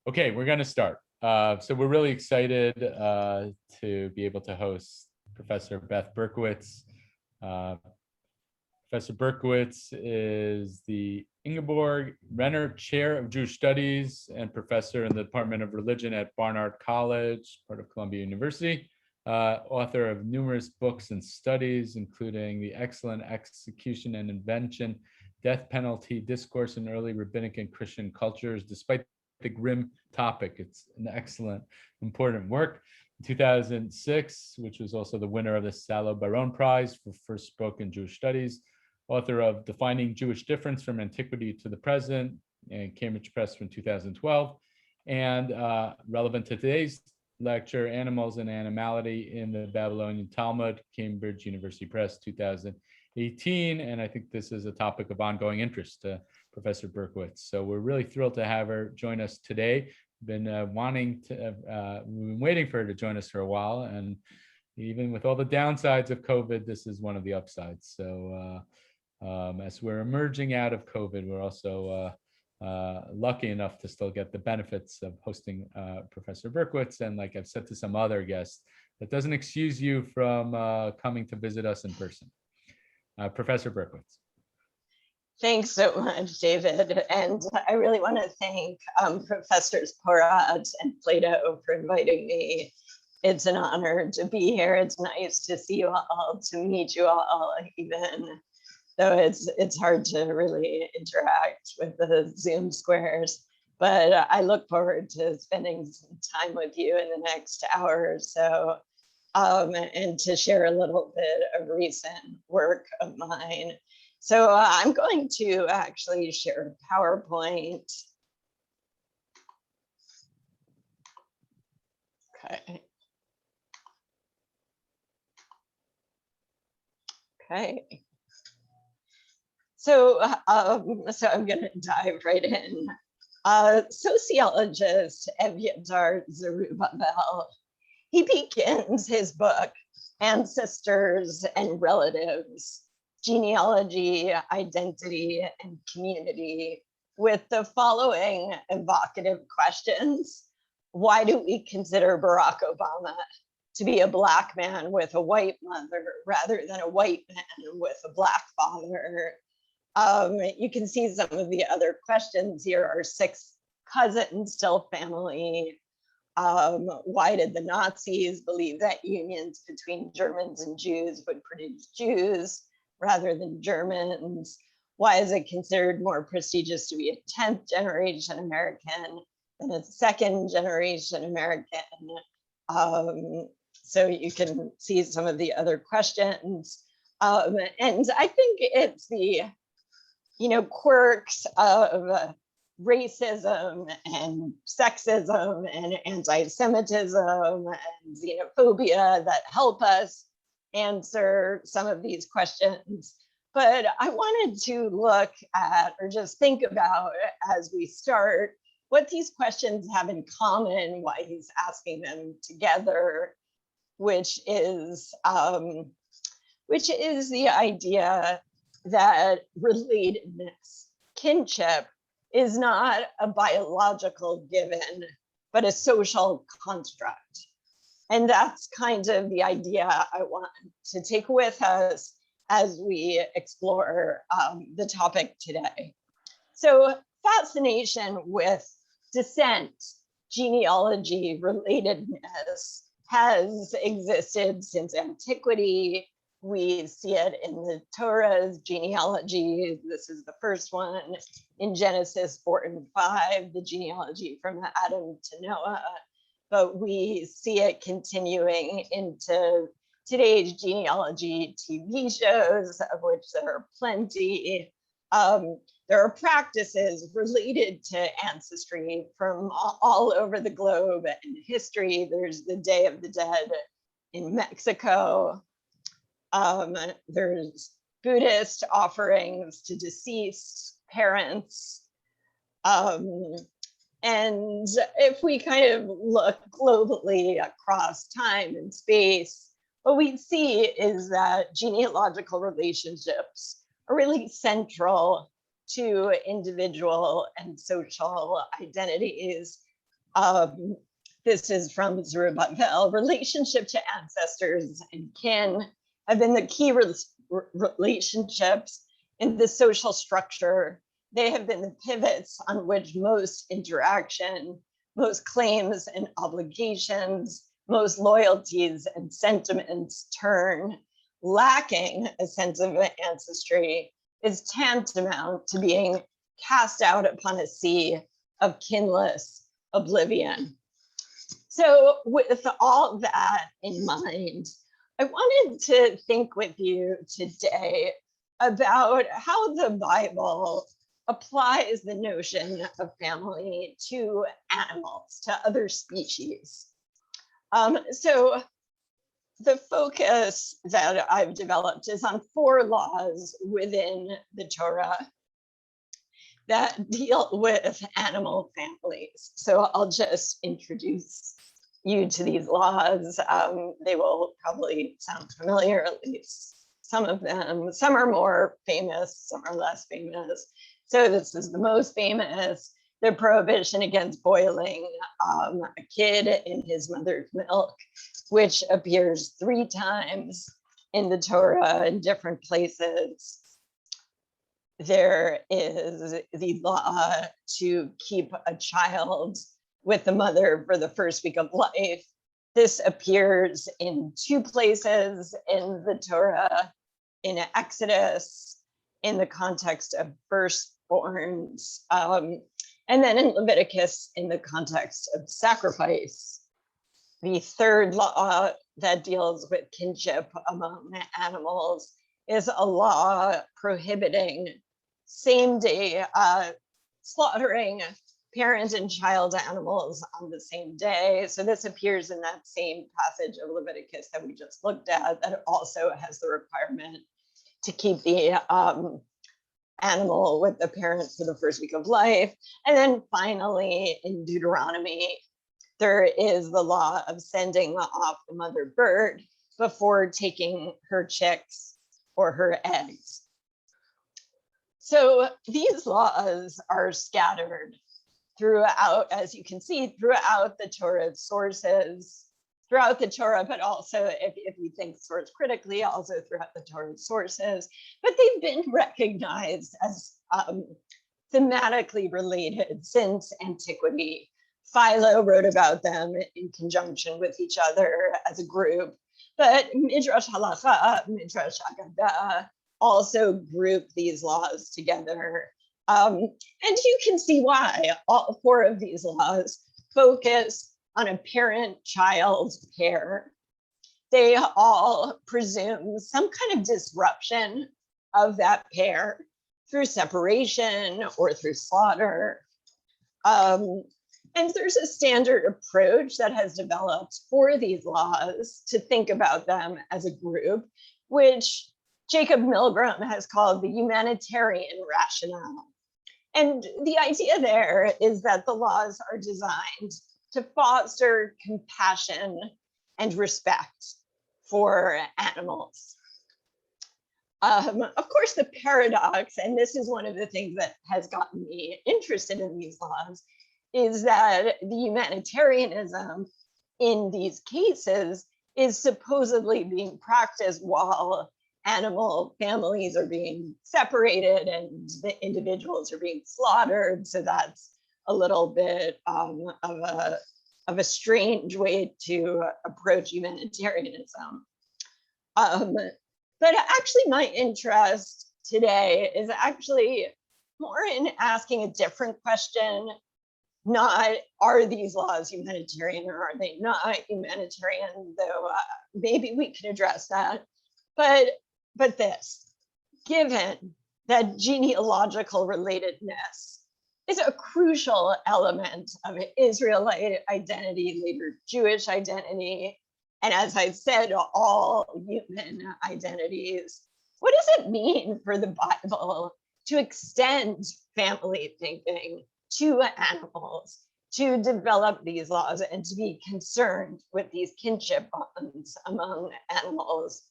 Okay, we're going to start. So we're really excited to be able to host Professor Beth Berkowitz. Professor Berkowitz is the Ingeborg Renner Chair of Jewish Studies and professor in the Department of Religion at Barnard College, part of Columbia University. Author of numerous books and studies, including The Excellent Execution and Invention, Death Penalty, Discourse in Early Rabbinic and Christian Cultures. Despite the grim topic, it's an excellent, important work. In 2006, which was also the winner of the Salo Baron Prize for first book in Jewish Studies. Author of Defining Jewish Difference from Antiquity to the Present, and Cambridge Press from 2012. And relevant to today's lecture, Animals and Animality in the Babylonian Talmud, Cambridge University Press, 2018. And I think this is a topic of ongoing interest to Professor Berkowitz. So we're really thrilled to have her join us today. We've been we've been waiting for her to join us for a while. And even with all the downsides of COVID, this is one of the upsides. So as we're emerging out of COVID, we're also lucky enough to still get the benefits of hosting Professor Berkowitz. And like I've said to some other guests, that doesn't excuse you from coming to visit us in person. Professor Berkowitz. Thanks so much, David. And I really want to thank Professors Porat and Plato for inviting me. It's an honor to be here. It's nice to see you all, to meet you all, even though it's hard to really interact with the Zoom squares. But I look forward to spending some time with you in the next hour or so, and to share a little bit of recent work of mine. So I'm going to actually share a PowerPoint. Okay. Okay. So I'm going to dive right in. Sociologist Eviatar Zerubbabel, he begins his book, Ancestors and Relatives, Genealogy, Identity, and Community, with the following evocative questions. Why do we consider Barack Obama to be a Black man with a white mother rather than a white man with a Black father? You can see some of the other questions here are 6 cousins, still family. Why did the Nazis believe that unions between Germans and Jews would produce Jews rather than Germans? Why is it considered more prestigious to be a 10th generation American than a 2nd generation American? So you can see some of the other questions. And I think it's the quirks of racism and sexism and anti-Semitism and xenophobia that help us answer some of these questions. But I wanted to look at, or just think about as we start, what these questions have in common, why he's asking them together, which is the idea that relatedness, kinship, is not a biological given, but a social construct. And that's kind of the idea I want to take with us as we explore the topic today. So fascination with descent, genealogy, relatedness has existed since antiquity. We see it in the Torah's genealogy. This is the first one in Genesis 4 and 5, the genealogy from Adam to Noah. But we see it continuing into today's genealogy TV shows, of which there are plenty. There are practices related to ancestry from all over the globe and history. There's the Day of the Dead in Mexico. There's Buddhist offerings to deceased parents. And if we kind of look globally across time and space, what we see is that genealogical relationships are really central to individual and social identities. This is from Zerubbabel. Relationship to ancestors and kin have been the key relationships in the social structure. They have been the pivots on which most interaction, most claims and obligations, most loyalties and sentiments turn. Lacking a sense of ancestry is tantamount to being cast out upon a sea of kinless oblivion. So with all that in mind, I wanted to think with you today about how the Bible applies the notion of family to animals, to other species. So the focus that I've developed is on 4 laws within the Torah that deal with animal families. So I'll just introduce you to these laws. They will probably sound familiar, at least some of them. Some are more famous, some are less famous. So this is the most famous, the prohibition against boiling a kid in his mother's milk, which appears 3 times in the Torah in different places. There is the law to keep a child with the mother for the first week of life. This appears in 2 places in the Torah, in Exodus, in the context of firstborns, and then in Leviticus in the context of sacrifice. The 3rd law that deals with kinship among animals is a law prohibiting same-day slaughtering parent and child animals on the same day. So this appears in that same passage of Leviticus that we just looked at, that also has the requirement to keep the animal with the parent for the first week of life. And then finally, in Deuteronomy, there is the law of sending off the mother bird before taking her chicks or her eggs. So these laws are scattered throughout, as you can see, throughout the Torah sources, throughout the Torah, but also if you think source critically, also throughout the Torah sources. But they've been recognized as thematically related since antiquity. Philo wrote about them in conjunction with each other as a group, but Midrash Halacha, Midrash Agadah also group these laws together. And you can see why all 4 of these laws focus on a parent-child pair. They all presume some kind of disruption of that pair through separation or through slaughter. And there's a standard approach that has developed for these laws to think about them as a group, which Jacob Milgram has called the Humanitarian Rationale. And the idea there is that the laws are designed to foster compassion and respect for animals. Of course, the paradox, and this is one of the things that has gotten me interested in these laws, is that the humanitarianism in these cases is supposedly being practiced while animal families are being separated and the individuals are being slaughtered. So that's a little bit of a strange way to approach humanitarianism. But actually my interest today is actually more in asking a different question. Not, are these laws humanitarian or are they not humanitarian, though maybe we can address that. But this, given that genealogical relatedness is a crucial element of Israelite identity, later Jewish identity, and as I said, all human identities, what does it mean for the Bible to extend family thinking to animals, to develop these laws and to be concerned with these kinship bonds among animals?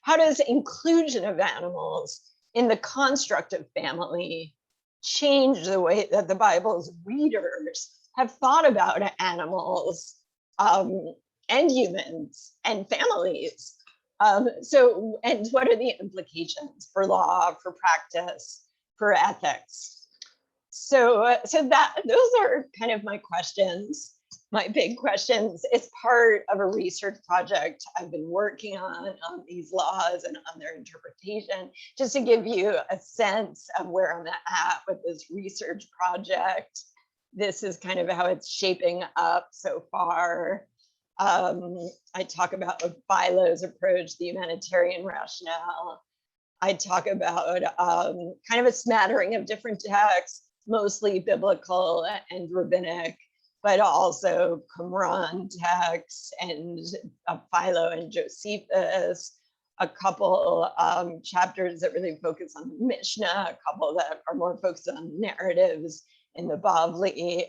How does inclusion of animals in the construct of family change the way that the Bible's readers have thought about animals and humans and families. So, and what are the implications for law, for practice, for ethics? So those are kind of my questions, my big questions. It's part of a research project I've been working on these laws and on their interpretation, just to give you a sense of where I'm at with this research project. This is kind of how it's shaping up so far. I talk about Philo's approach, the humanitarian rationale. I talk about kind of a smattering of different texts, mostly biblical and rabbinic, but also Qumran texts and Philo and Josephus, a couple chapters that really focus on the Mishnah, a couple that are more focused on narratives in the Bavli.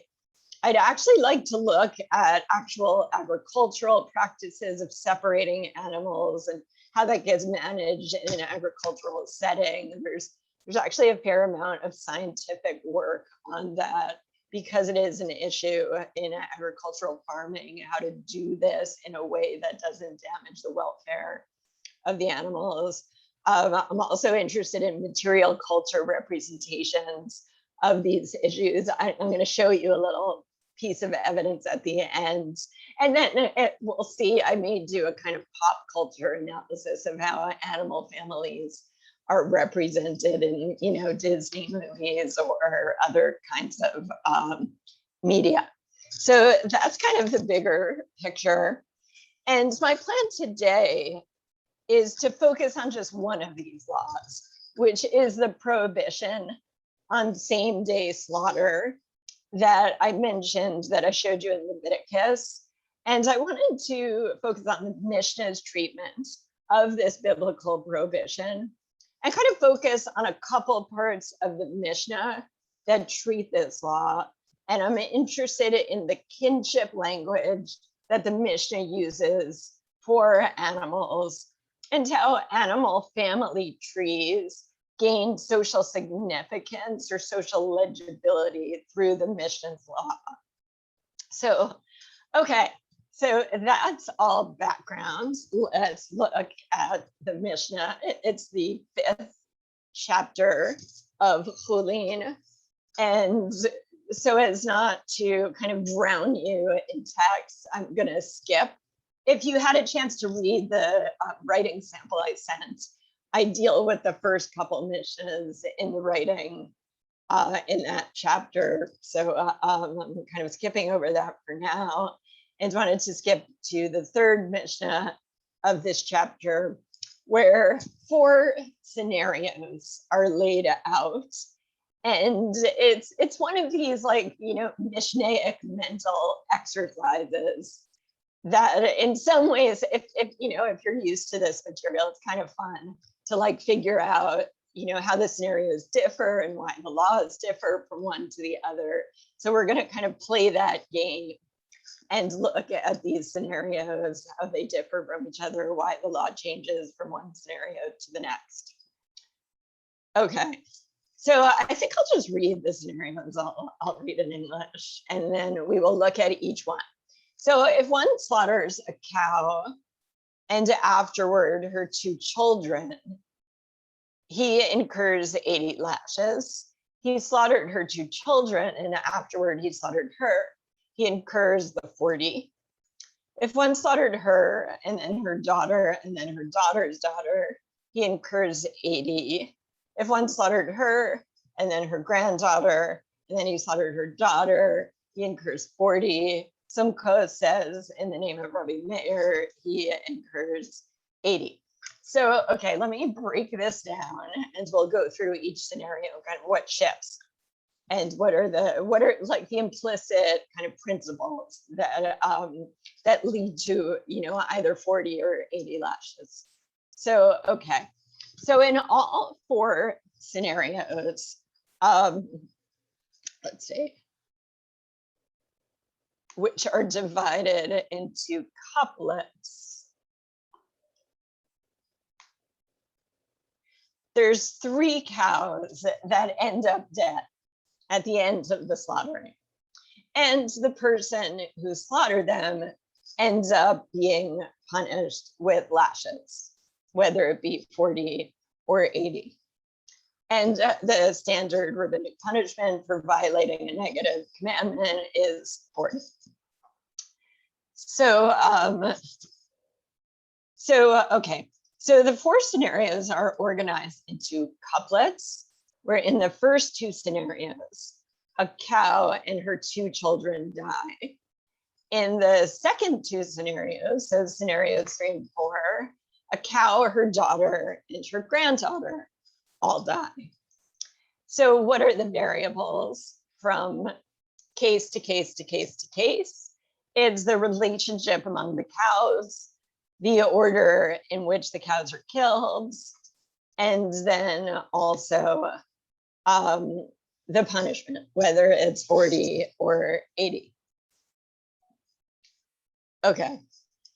I'd actually like to look at actual agricultural practices of separating animals and how that gets managed in an agricultural setting. There's actually a fair amount of scientific work on that, because it is an issue in agricultural farming, how to do this in a way that doesn't damage the welfare of the animals. I'm also interested in material culture representations of these issues. I'm going to show you a little piece of evidence at the end. And then we'll see, I may do a kind of pop culture analysis of how animal families are represented in, Disney movies or other kinds of media. So that's kind of the bigger picture. And my plan today is to focus on just one of these laws, which is the prohibition on same-day slaughter that I mentioned, that I showed you in Leviticus. And I wanted to focus on the Mishnah's treatment of this biblical prohibition and kind of focus on a couple parts of the Mishnah that treat this law. And I'm interested in the kinship language that the Mishnah uses for animals and how animal family trees gain social significance or social legibility through the Mishnah's law. So, okay, so that's all background. Let's look at the Mishnah. It's the 5th chapter of Chulin. And so as not to kind of drown you in text, I'm gonna skip. If you had a chance to read the writing sample I sent, I deal with the first couple Mishnahs in the writing in that chapter. So I'm kind of skipping over that for now and wanted to skip to the 3rd Mishnah of this chapter, where 4 scenarios are laid out. And it's one of these, like, Mishnaic mental exercises that in some ways, if you're used to this material, it's kind of fun to like figure out, how the scenarios differ and why the laws differ from one to the other. So we're going to kind of play that game and look at these scenarios, how they differ from each other, why the law changes from one scenario to the next. Okay, so I think I'll just read the scenarios. I'll read in English, and then we will look at each one. So if one slaughters a cow and afterward her 2 children, he incurs 80 lashes. He slaughtered her 2 children and afterward he slaughtered her. He incurs the 40. If one slaughtered her and then her daughter and then her daughter's daughter, he incurs 80. If one slaughtered her and then her granddaughter and then he slaughtered her daughter, he incurs 40. Simcha says, in the name of Rabbi Meir, he incurs 80. So, okay, let me break this down and we'll go through each scenario, kind of what shifts and what are like the implicit kind of principles that that lead to, either 40 or 80 lashes. So, okay, so in all 4 scenarios, let's see, which are divided into couplets. There's 3 cows that end up dead at the end of the slaughtering. and the person who slaughtered them ends up being punished with lashes, whether it be 40 or 80. And the standard rabbinic punishment for violating a negative commandment is 40. Okay. So the 4 scenarios are organized into couplets, where in the first 2 scenarios, a cow and her 2 children die. In the second 2 scenarios, so scenarios 3 and 4, a cow, her daughter, and her granddaughter all die. So what are the variables from case to case to case to case? It's the relationship among the cows, the order in which the cows are killed, and then also the punishment, whether it's 40 or 80. Okay,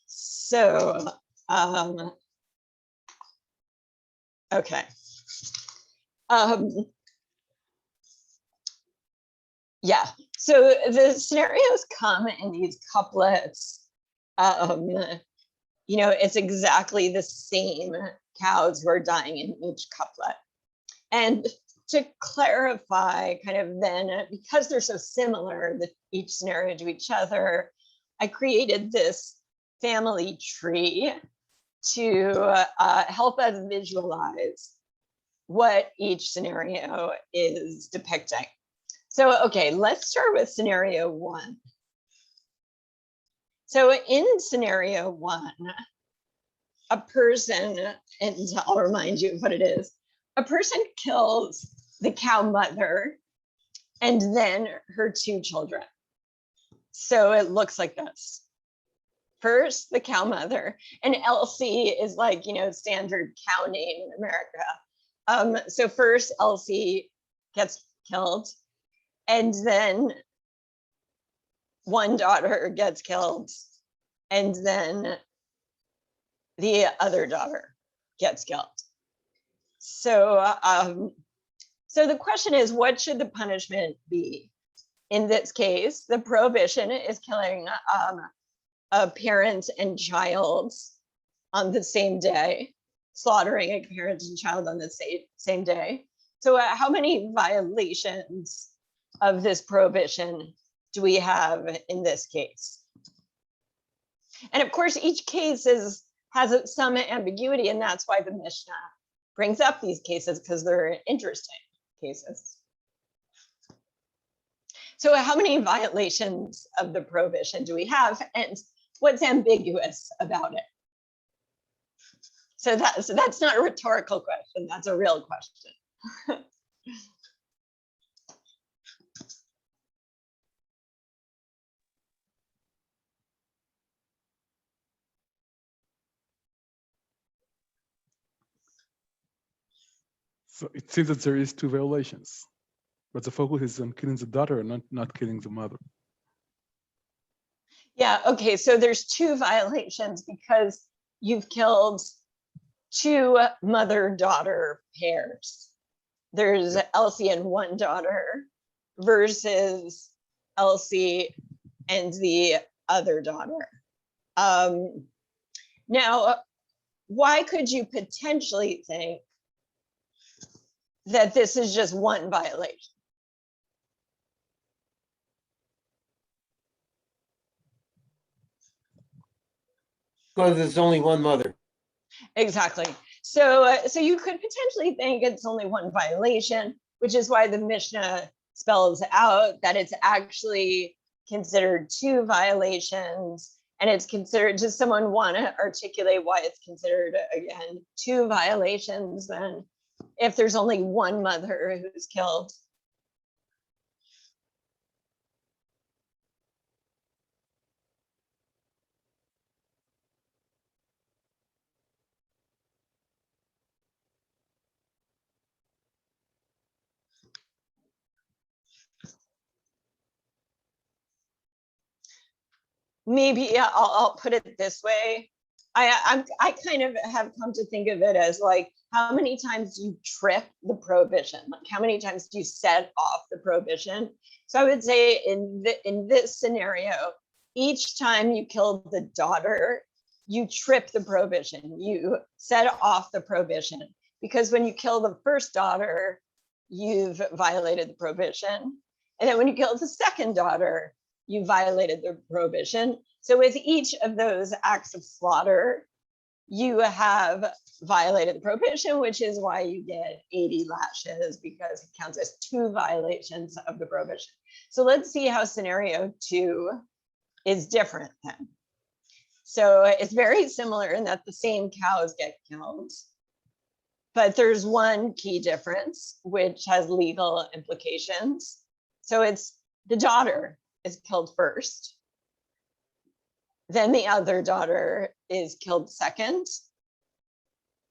so, okay. Yeah, so the scenarios come in these couplets. You know, it's exactly the same cows who are dying in each couplet. And to clarify kind of then, because they're so similar, each scenario to each other, I created this family tree to help us visualize what each scenario is depicting. So, okay, let's start with scenario 1. So in scenario 1, a person, and I'll remind you of what it is, a person kills the cow mother and then her 2 children. So it looks like this. First, the cow mother, and Elsie is like, you know, standard cow name in America. So first Elsie gets killed, and then one daughter gets killed, and then the other daughter gets killed. So, so the question is, what should the punishment be? In this case, the prohibition is killing a parent and child on the same day, slaughtering a parent and child on the same day. So how many violations of this prohibition do we have in this case? And of course, each case has some ambiguity, and that's why the Mishnah brings up these cases, because they're interesting cases. So how many violations of the prohibition do we have, and what's ambiguous about it? So that's not a rhetorical question, that's a real question. So it seems that there is 2 violations, but the focus is on killing the daughter and not killing the mother. Yeah, okay, so there's 2 violations because you've killed 2 mother-daughter pairs. There's Elsie and one daughter versus Elsie and the other daughter. Now, why could you potentially think that this is just one violation? Because there's only one mother. Exactly. So, so you could potentially think it's only one violation, which is why the Mishnah spells out that it's actually considered 2 violations, and it's considered. Does someone want to articulate why it's considered, again, 2 violations then, if there's only one mother who's killed? Maybe I'll put it this way. I kind of have come to think of it as like, how many times you trip the prohibition, like how many times do you set off the prohibition. So I would say in this scenario, each time you kill the daughter, you trip the prohibition, you set off the prohibition. Because when you kill the first daughter, you've violated the prohibition. And then when you kill the second daughter, you violated the prohibition. So with each of those acts of slaughter, you have violated the prohibition, which is why you get 80 lashes, because it counts as 2 violations of the prohibition. So let's see how scenario 2 is different then. So it's very similar in that the same cows get killed, but there's one key difference, which has legal implications. So it's the daughter is killed first. Then the other daughter is killed second.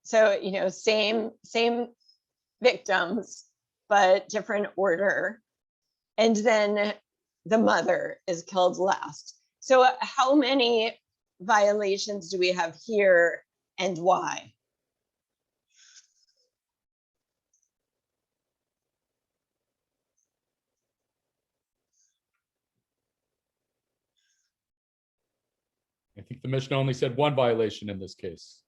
So, you know, same victims, but different order. And then the mother is killed last. So how many violations do we have here and why? I think the Mishnah only said 1 violation in this case.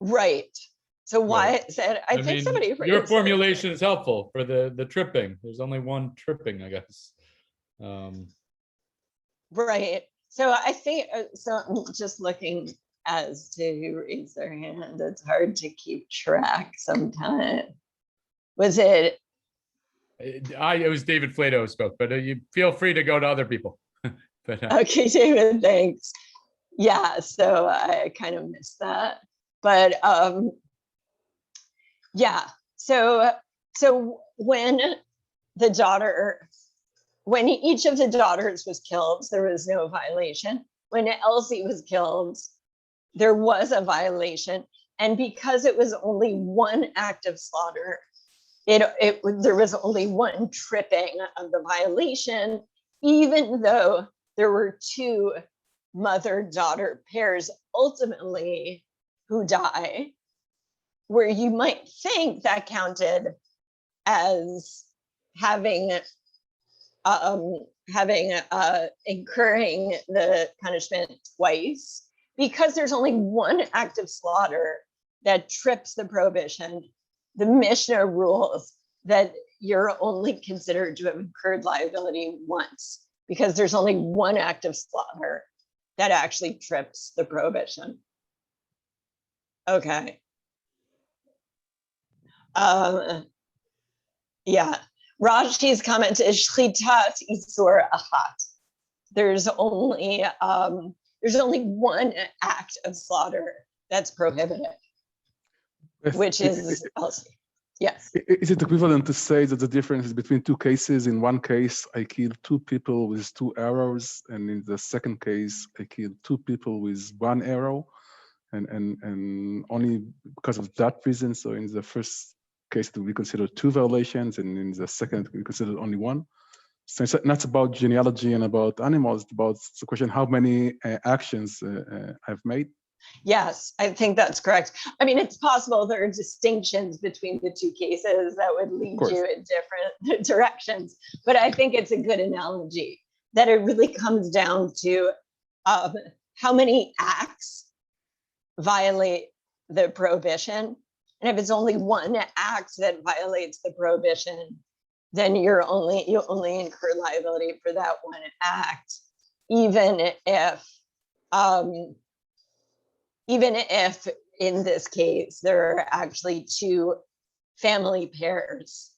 Right. So why Right. it said, I think mean, somebody your raised formulation is helpful for the tripping. There's only 1 tripping, I guess. Right. So I think, so I'm just looking as to who raised their hand. It's hard to keep track sometimes. Was it? It was David Flato who spoke, but you feel free to go to other people. But, Okay, David, thanks. Yeah, so I kind of missed that. But yeah, so when the daughter, when each of the daughters was killed, there was no violation. When Elsie was killed, there was a violation. And because it was only 1 act of slaughter, there was only 1 tripping of the violation, even though there were 2 mother-daughter pairs ultimately who die, where you might think that counted as incurring the punishment twice, because there's only 1 act of slaughter that trips the prohibition. The Mishnah rules that you're only considered to have incurred liability once, because there's only 1 act of slaughter that actually trips the prohibition. Okay. Yeah. Rashi's comment is shchitat isur achat. There's only 1 act of slaughter that's prohibited, which is also, yes. Is it equivalent to say that the difference is between 2 cases? In one case, I killed 2 people with 2 arrows, and in the second case, I killed 2 people with 1 arrow, and only because of that reason. So in the first case, we consider 2 violations, and in the second, we consider only 1. So it's not about genealogy and about animals. It's about the question how many actions I've made. Yes, I think that's correct. I mean, it's possible there are distinctions between the 2 cases that would lead you in different directions, but I think it's a good analogy that it really comes down to how many acts violate the prohibition. And if it's only 1 act that violates the prohibition, then you only incur liability for that 1 act, even if in this case there are actually 2 family pairs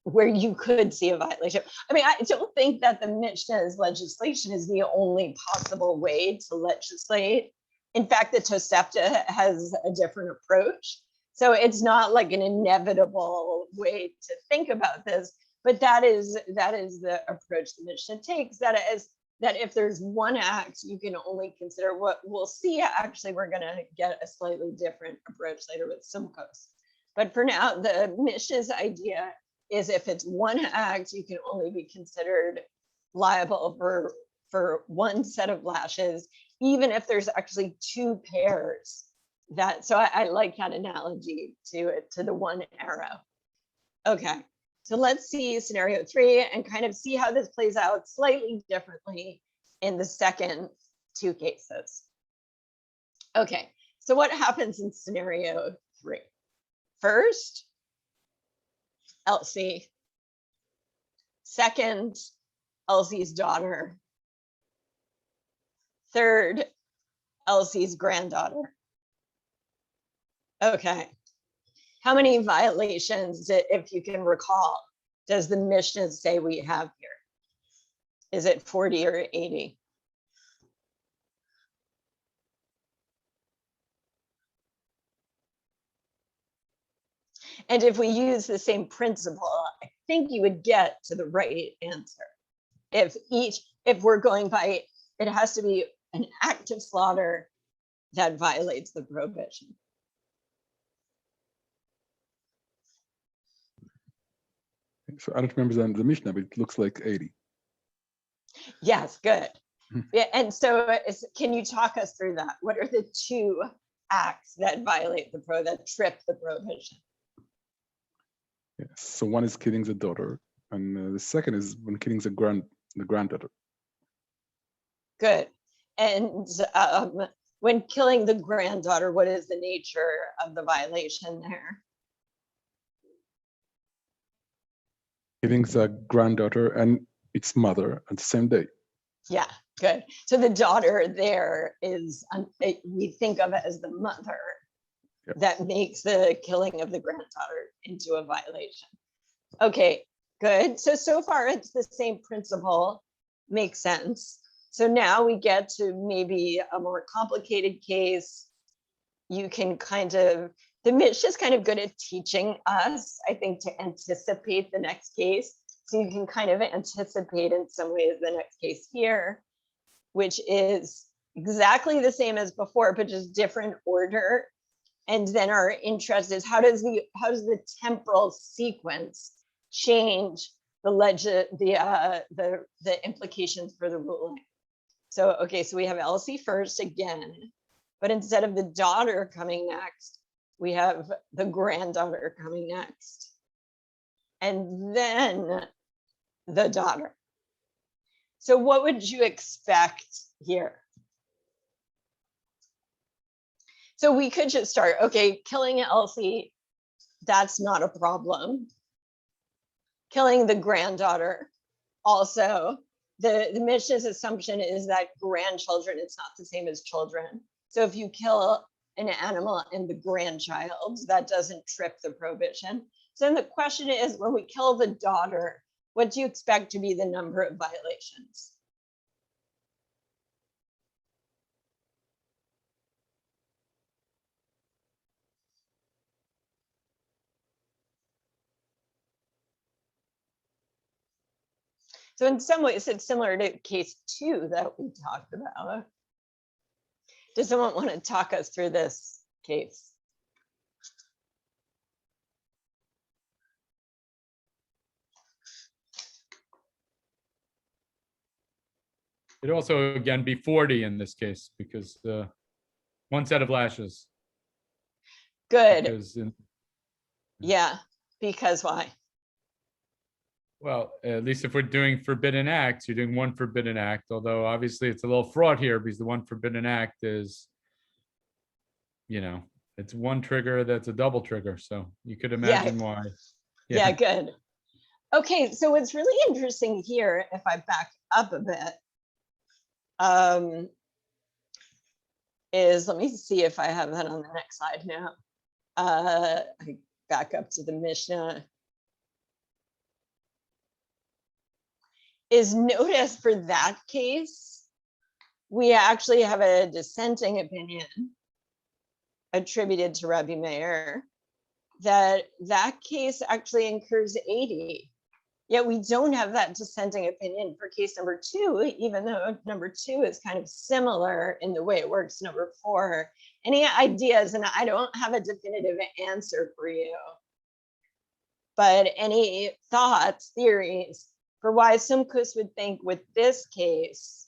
where you could see a violation. I mean, I don't think that the Mishnah's legislation is the only possible way to legislate. In fact, the Tosefta has a different approach. So it's not like an inevitable way to think about this, but that is the approach the Mishnah takes, that if there's 1 act, you can only consider what we'll see. Actually, we're going to get a slightly different approach later with Sumkos. But for now, the Mishnah's idea is if it's 1 act, you can only be considered liable for 1 set of lashes, even if there's actually 2 pairs so I like that analogy to the one arrow. Okay, so let's see scenario 3 and kind of see how this plays out slightly differently in the second 2 cases. Okay, so what happens in scenario 3? First, Elsie. Second, Elsie's daughter. Third, Elsie's granddaughter. Okay. How many violations, if you can recall, does the Mishnah say we have here? Is it 40 or 80? And if we use the same principle, I think you would get to the right answer. If we're going by, it has to be an act of slaughter that violates the prohibition. So I don't remember the Mishnah, but it looks like 80. Yes, good. Yeah, and so can you talk us through that? What are the 2 acts that violate that trip the prohibition? Yes. So one is killing the daughter, and the second is when killing the granddaughter. Good. And when killing the granddaughter, what is the nature of the violation there? Killing the granddaughter and its mother at the same day. Yeah, good. So the daughter there is, we think of it as the mother. Yep. That makes the killing of the granddaughter into a violation. Okay, good. So far it's the same principle, makes sense. So now we get to maybe a more complicated case. You can the Mishnah is kind of good at teaching us, I think, to anticipate the next case. So you can kind of anticipate in some ways the next case here, which is exactly the same as before, but just different order. And then our interest is how does the temporal sequence change the implications for the ruling? So, okay, so we have Elsie first again, but instead of the daughter coming next, we have the granddaughter coming next, and then the daughter. So what would you expect here? So we could just start, okay, killing Elsie, that's not a problem. Killing the granddaughter, also. The Mishnah's assumption is that grandchildren, it's not the same as children. So if you kill an animal and the grandchild, that doesn't trip the prohibition. So then the question is, when we kill the daughter, what do you expect to be the number of violations? So in some ways, it's similar to case 2 that we talked about. Does someone want to talk us through this case? It'd also, again, be 40 in this case, because one set of lashes. Good. Yeah, because why? Well, at least if we're doing forbidden acts, you're doing one forbidden act, although obviously it's a little fraught here because the one forbidden act is, it's one trigger that's a double trigger. So you could imagine why. Yeah, good. Okay, so what's really interesting here, if I back up a bit, is, let me see if I have that on the next slide now. I back up to the Mishnah. Is notice for that case, we actually have a dissenting opinion attributed to Rabbi Meir that case actually incurs 80. Yet we don't have that dissenting opinion for case number 2, even though number 2 is kind of similar in the way it works number 4. Any ideas? And I don't have a definitive answer for you, but any thoughts, theories for why some Kus would think with this case,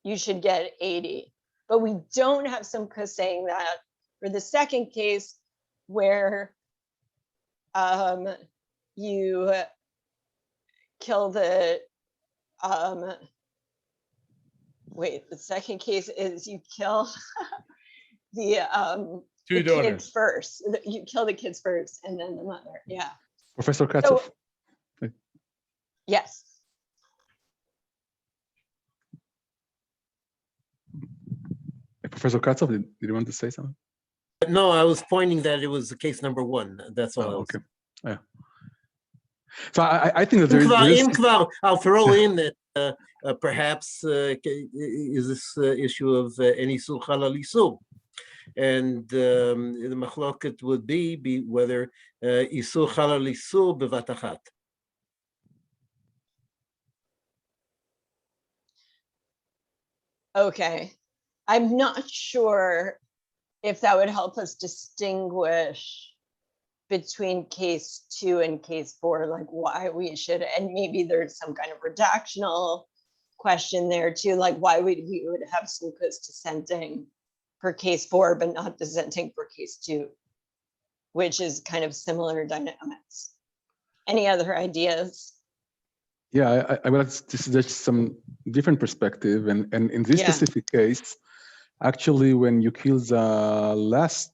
you should get 80. But we don't have some Kus saying that for the second case where you kill the the second case is you kill the Two the daughters. kids first. You kill the kids first and then the mother. Yeah. Professor Katzov. Yes. Professor Katzov, did you want to say something? No, I was pointing that it was case number one. That's all. Oh, okay. Yeah. So I think that there is. I'll throw in that perhaps is this issue of any sul halal isul, and the machloket would be whether isul halal isul bevat achat. Okay. I'm not sure if that would help us distinguish between case 2 and case 4, like why we should, and maybe there's some kind of redactional question there too, like why we would have sukkos dissenting for case 4, but not dissenting for case 2, which is kind of similar dynamics. Any other ideas? Yeah, I would like to suggest some different perspective, and in this specific case, actually, when you kill the last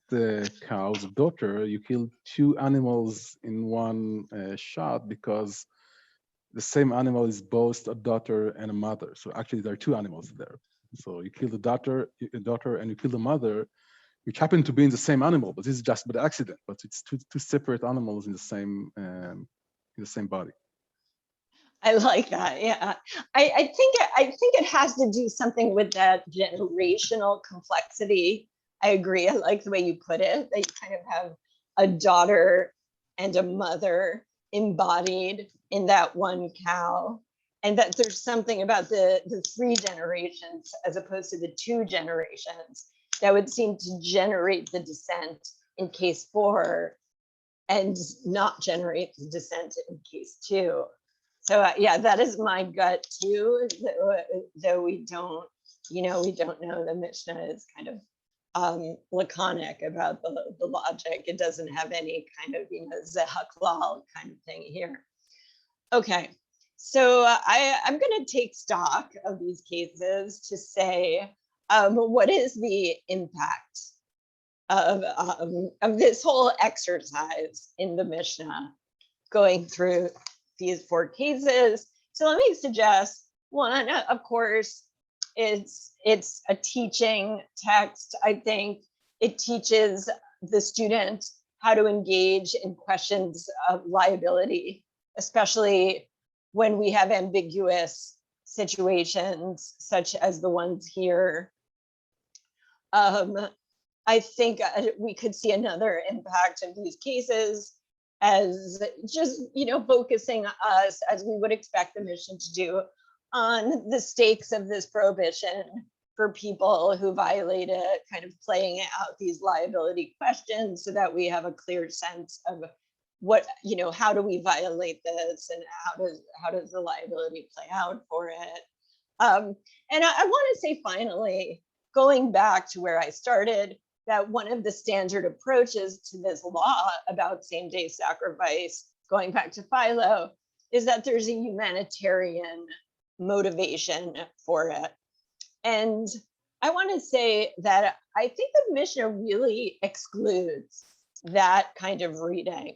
cow's daughter, you kill 2 animals in one shot because the same animal is both a daughter and a mother. So actually, there are 2 animals there. So you kill the daughter, and you kill the mother, which happen to be in the same animal, but this is just by accident. But it's two separate animals in the same body. I like that. Yeah, I think it has to do something with that generational complexity. I agree. I like the way you put it, that you kind of have a daughter and a mother embodied in that one cow, and that there's something about the 3 generations as opposed to the 2 generations that would seem to generate the descent in case 4 and not generate the descent in case 2. So yeah, that is my gut too, though we don't know, the Mishnah is kind of laconic about the logic. It doesn't have any kind of, zehaklal kind of thing here. Okay, so I'm going to take stock of these cases to say, what is the impact of this whole exercise in the Mishnah going through these 4 cases. So let me suggest one, of course, it's a teaching text. I think it teaches the student how to engage in questions of liability, especially when we have ambiguous situations such as the ones here. I think we could see another impact of these cases as just, focusing us, as we would expect the mission to do, on the stakes of this prohibition for people who violate it, kind of playing out these liability questions so that we have a clear sense of what, how do we violate this and how does the liability play out for it. And I want to say finally, going back to where I started, that one of the standard approaches to this law about same-day sacrifice, going back to Philo, is that there's a humanitarian motivation for it. And I want to say that I think the Mishnah really excludes that kind of reading.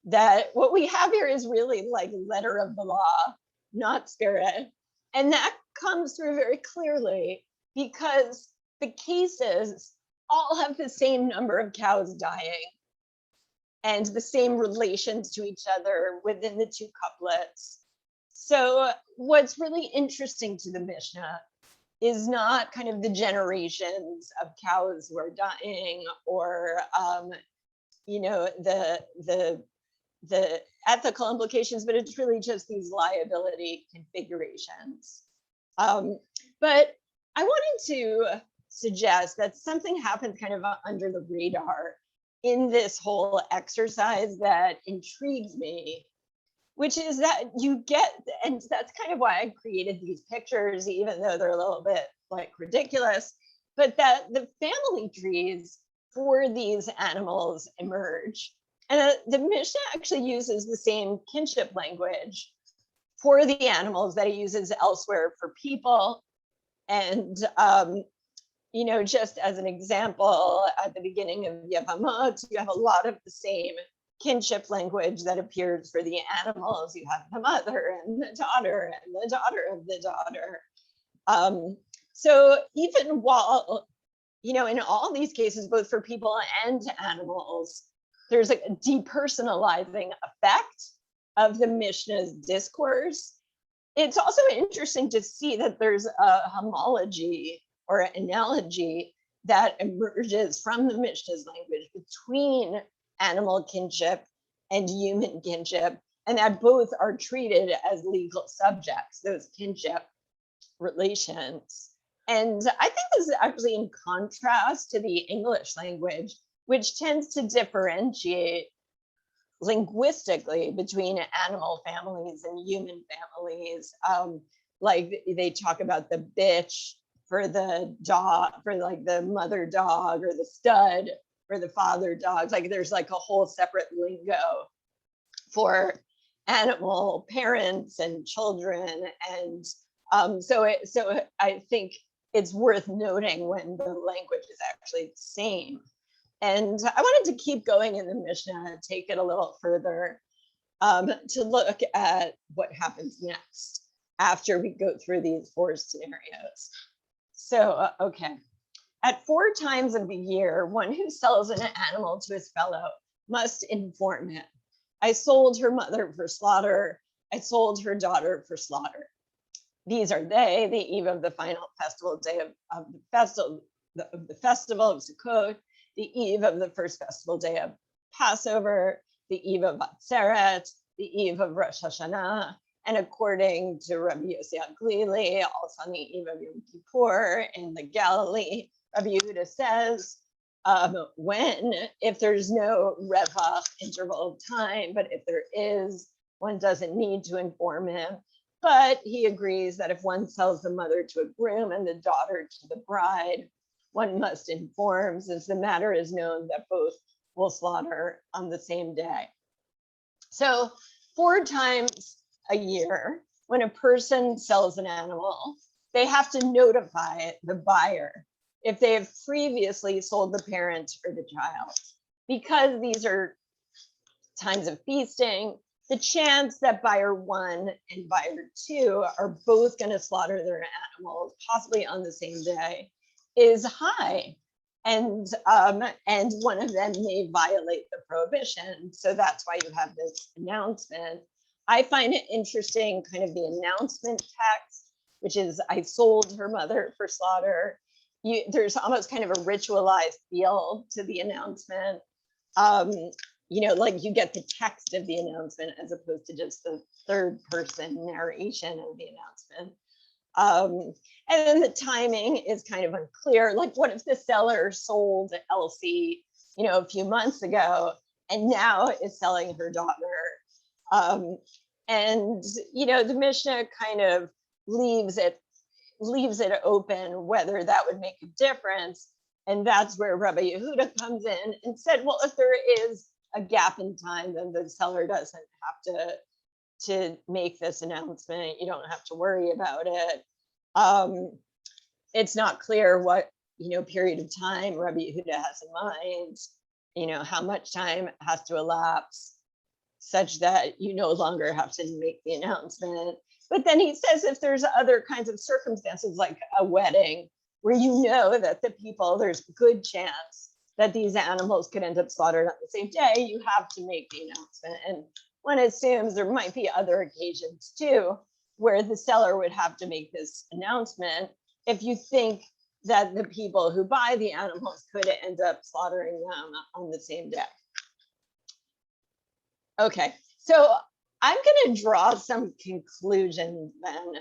That what we have here is really like letter of the law, not spirit. And that comes through very clearly because the cases all have the same number of cows dying and the same relations to each other within the 2 couplets. So what's really interesting to the Mishnah is not kind of the generations of cows who are dying or, the ethical implications, but it's really just these liability configurations. But I wanted to suggest that something happens kind of under the radar in this whole exercise that intrigues me, which is that you get, and that's kind of why I created these pictures, even though they're a little bit like ridiculous, but that the family trees for these animals emerge. And the Mishnah actually uses the same kinship language for the animals that it uses elsewhere for people. And, you know, just as an example, at the beginning of Yevamot, you have a lot of the same kinship language that appears for the animals. You have the mother and the daughter and the daughter of the daughter. So even while, you know, in all these cases, both for people and animals, there's a depersonalizing effect of the Mishnah's discourse. It's also interesting to see that there's a homology or an analogy that emerges from the Mishnah's language between animal kinship and human kinship, and that both are treated as legal subjects, those kinship relations. And I think this is actually in contrast to the English language, which tends to differentiate linguistically between animal families and human families. Like they talk about the bitch for the dog, for like the mother dog, or the stud for the father dogs. Like there's like a whole separate lingo for animal parents and children. And so I think it's worth noting when the language is actually the same. And I wanted to keep going in the Mishnah, take it a little further, to look at what happens next after we go through these 4 scenarios. So, okay. At 4 times of the year, one who sells an animal to his fellow must inform him. I sold her mother for slaughter. I sold her daughter for slaughter. These are they, the eve of the final festival day of the festival of Sukkot, the eve of the first festival day of Passover, the eve of Atzeret, the eve of Rosh Hashanah, and according to Rabbi Yossi HaGlili, also on the eve of Yom Kippur in the Galilee, Rabbi Yehuda says, if there's no revach interval of time, but if there is, one doesn't need to inform him. But he agrees that if one sells the mother to a groom and the daughter to the bride, one must inform, since the matter is known that both will slaughter on the same day. So 4 times a year, when a person sells an animal, they have to notify the buyer if they have previously sold the parent or the child. Because these are times of feasting, the chance that buyer 1 and buyer 2 are both going to slaughter their animals, possibly on the same day, is high. And one of them may violate the prohibition. So that's why you have this announcement. I find it interesting, kind of the announcement text, which is, I sold her mother for slaughter. There's almost kind of a ritualized feel to the announcement. You know, like you get the text of the announcement as opposed to just the 3rd person narration of the announcement. And then the timing is kind of unclear. Like, what if the seller sold Elsie, you know, a few months ago, and now is selling her daughter? And, you know, the Mishnah kind of leaves it open whether that would make a difference. And that's where Rabbi Yehuda comes in and said, well, if there is a gap in time, then the seller doesn't have to make this announcement. You don't have to worry about it. It's not clear what, you know, period of time Rabbi Yehuda has in mind, you know, how much time has to elapse such that you no longer have to make the announcement. But then he says if there's other kinds of circumstances like a wedding where you know that the people, there's a good chance that these animals could end up slaughtered on the same day, you have to make the announcement. And one assumes there might be other occasions too, where the seller would have to make this announcement if you think that the people who buy the animals could end up slaughtering them on the same day. Okay, so I'm going to draw some conclusions then,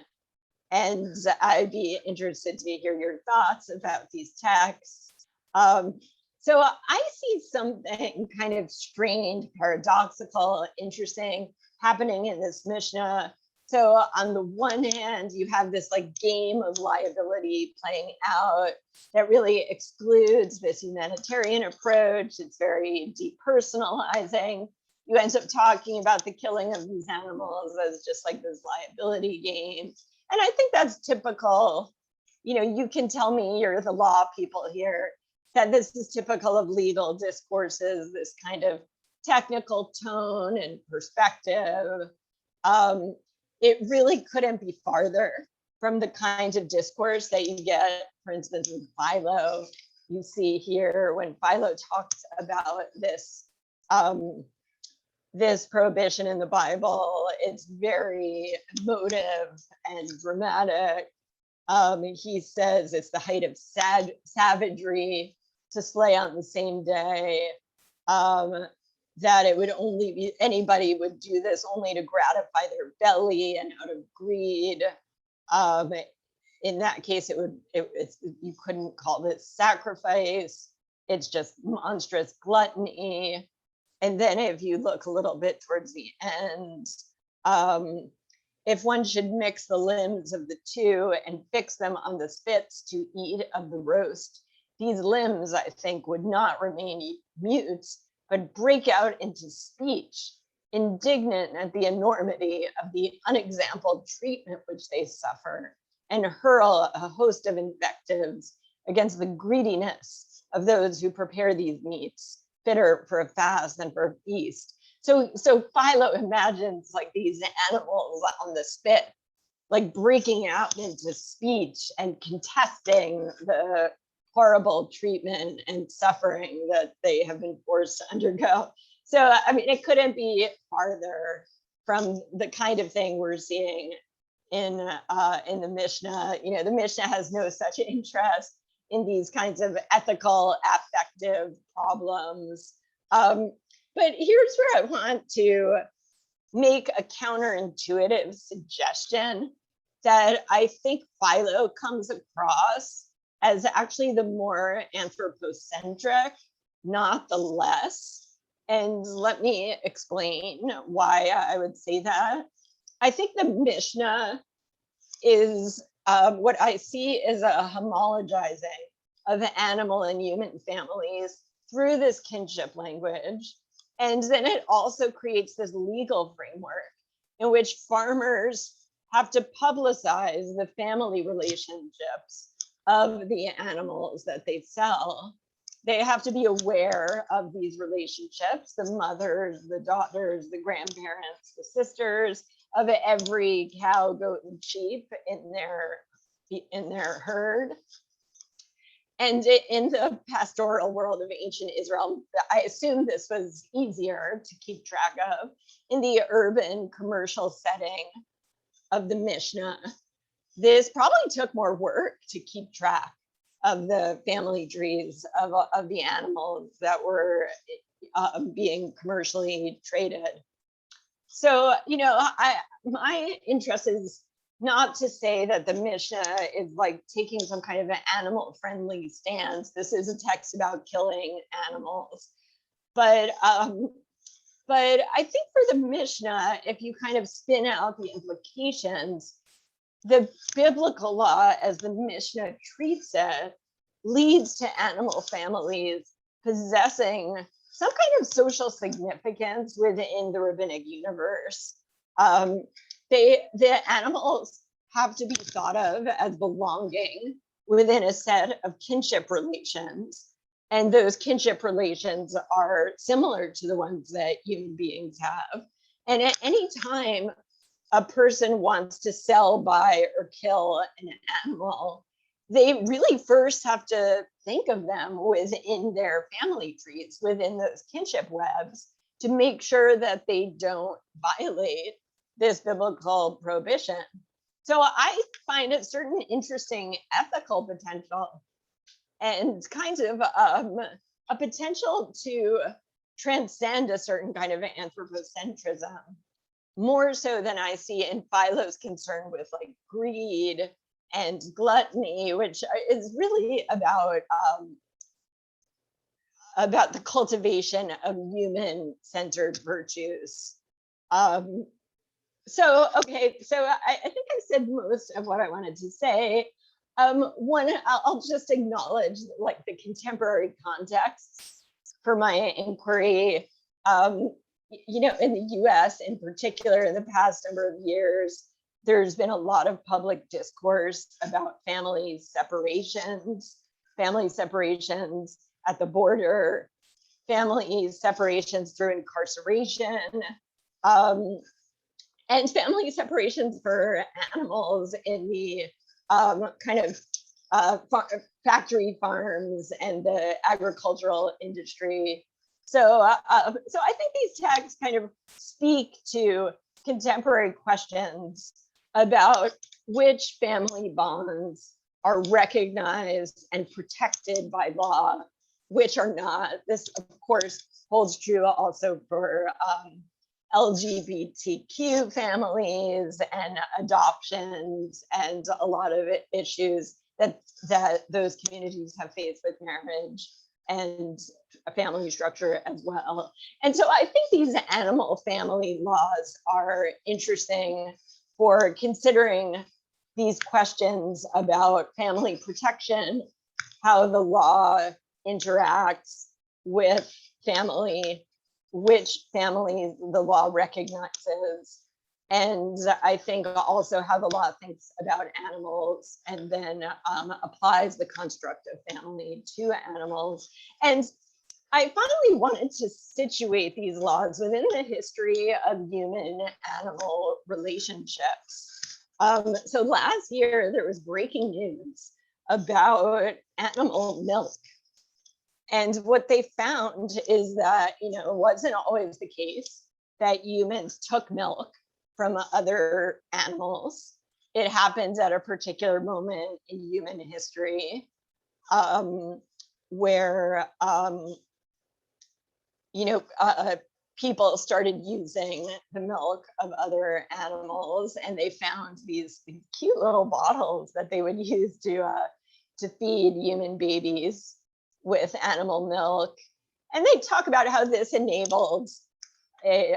and I'd be interested to hear your thoughts about these texts. So I see something kind of strange, paradoxical, interesting happening in this Mishnah So on the one hand, you have this like game of liability playing out that really excludes this humanitarian approach. It's very depersonalizing. You end up talking about the killing of these animals as just like this liability game. And I think that's typical. You know, you can tell me, you're the law people here, that this is typical of legal discourses, this kind of technical tone and perspective. It really couldn't be farther from the kind of discourse that you get, for instance, with Philo. You see here when Philo talks about this, this prohibition in the Bible, it's very emotive and dramatic. He says it's the height of savagery to slay on the same day. That it would only be, anybody would do this only to gratify their belly and out of greed. In that case, you couldn't call this sacrifice. It's just monstrous gluttony. And then if you look a little bit towards the end, if one should mix the limbs of the two and fix them on the spits to eat of the roast, these limbs, I think, would not remain mute, but break out into speech, indignant at the enormity of the unexampled treatment which they suffer, and hurl a host of invectives against the greediness of those who prepare these meats, fitter for a fast than for a feast. So Philo imagines like these animals on the spit, like breaking out into speech and contesting the horrible treatment and suffering that they have been forced to undergo. So, I mean, it couldn't be farther from the kind of thing we're seeing in the Mishnah. You know, the Mishnah has no such interest in these kinds of ethical, affective problems. But here's where I want to make a counterintuitive suggestion that I think Philo comes across as actually the more anthropocentric, not the less. And let me explain why I would say that. I think the Mishnah is what I see is a homologizing of animal and human families through this kinship language. And then it also creates this legal framework in which farmers have to publicize the family relationships of the animals that they sell. They have to be aware of these relationships, the mothers, the daughters, the grandparents, the sisters of every cow, goat, and sheep in their herd. And in the pastoral world of ancient Israel, I assume this was easier to keep track of. In the urban commercial setting of the Mishnah, this probably took more work to keep track of the family trees of the animals that were being commercially traded. So, you know, my interest is not to say that the Mishnah is like taking some kind of an animal-friendly stance. This is a text about killing animals. But I think for the Mishnah, if you kind of spin out the implications, the biblical law, as the Mishnah treats it, leads to animal families possessing some kind of social significance within the rabbinic universe. The animals have to be thought of as belonging within a set of kinship relations. And those kinship relations are similar to the ones that human beings have. And at any time a person wants to sell, buy, or kill an animal, they really first have to think of them within their family trees, within those kinship webs, to make sure that they don't violate this biblical prohibition. So I find a certain interesting ethical potential and kind of a potential to transcend a certain kind of anthropocentrism, more so than I see in Philo's concern with like greed and gluttony, which is really about the cultivation of human-centered virtues. Okay, so I think I said most of what I wanted to say. One, I'll just acknowledge like the contemporary context for my inquiry. You know, in the US in particular, in the past number of years, there's been a lot of public discourse about family separations at the border, family separations through incarceration, and family separations for animals in the kind of factory farms and the agricultural industry. So I think these texts kind of speak to contemporary questions about which family bonds are recognized and protected by law, which are not. This, of course, holds true also for LGBTQ families and adoptions and a lot of issues that those communities have faced with marriage and a family structure as well. And so I think these animal family laws are interesting for considering these questions about family protection, how the law interacts with family, which families the law recognizes, and I think also how the law thinks about animals and then applies the construct of family to animals. And I finally wanted to situate these laws within the history of human-animal relationships. So last year, there was breaking news about animal milk. And what they found is that, you know, it wasn't always the case that humans took milk from other animals. It happens at a particular moment in human history where, you know, people started using the milk of other animals, and they found these cute little bottles that they would use to feed human babies with animal milk. And they talk about how this enabled a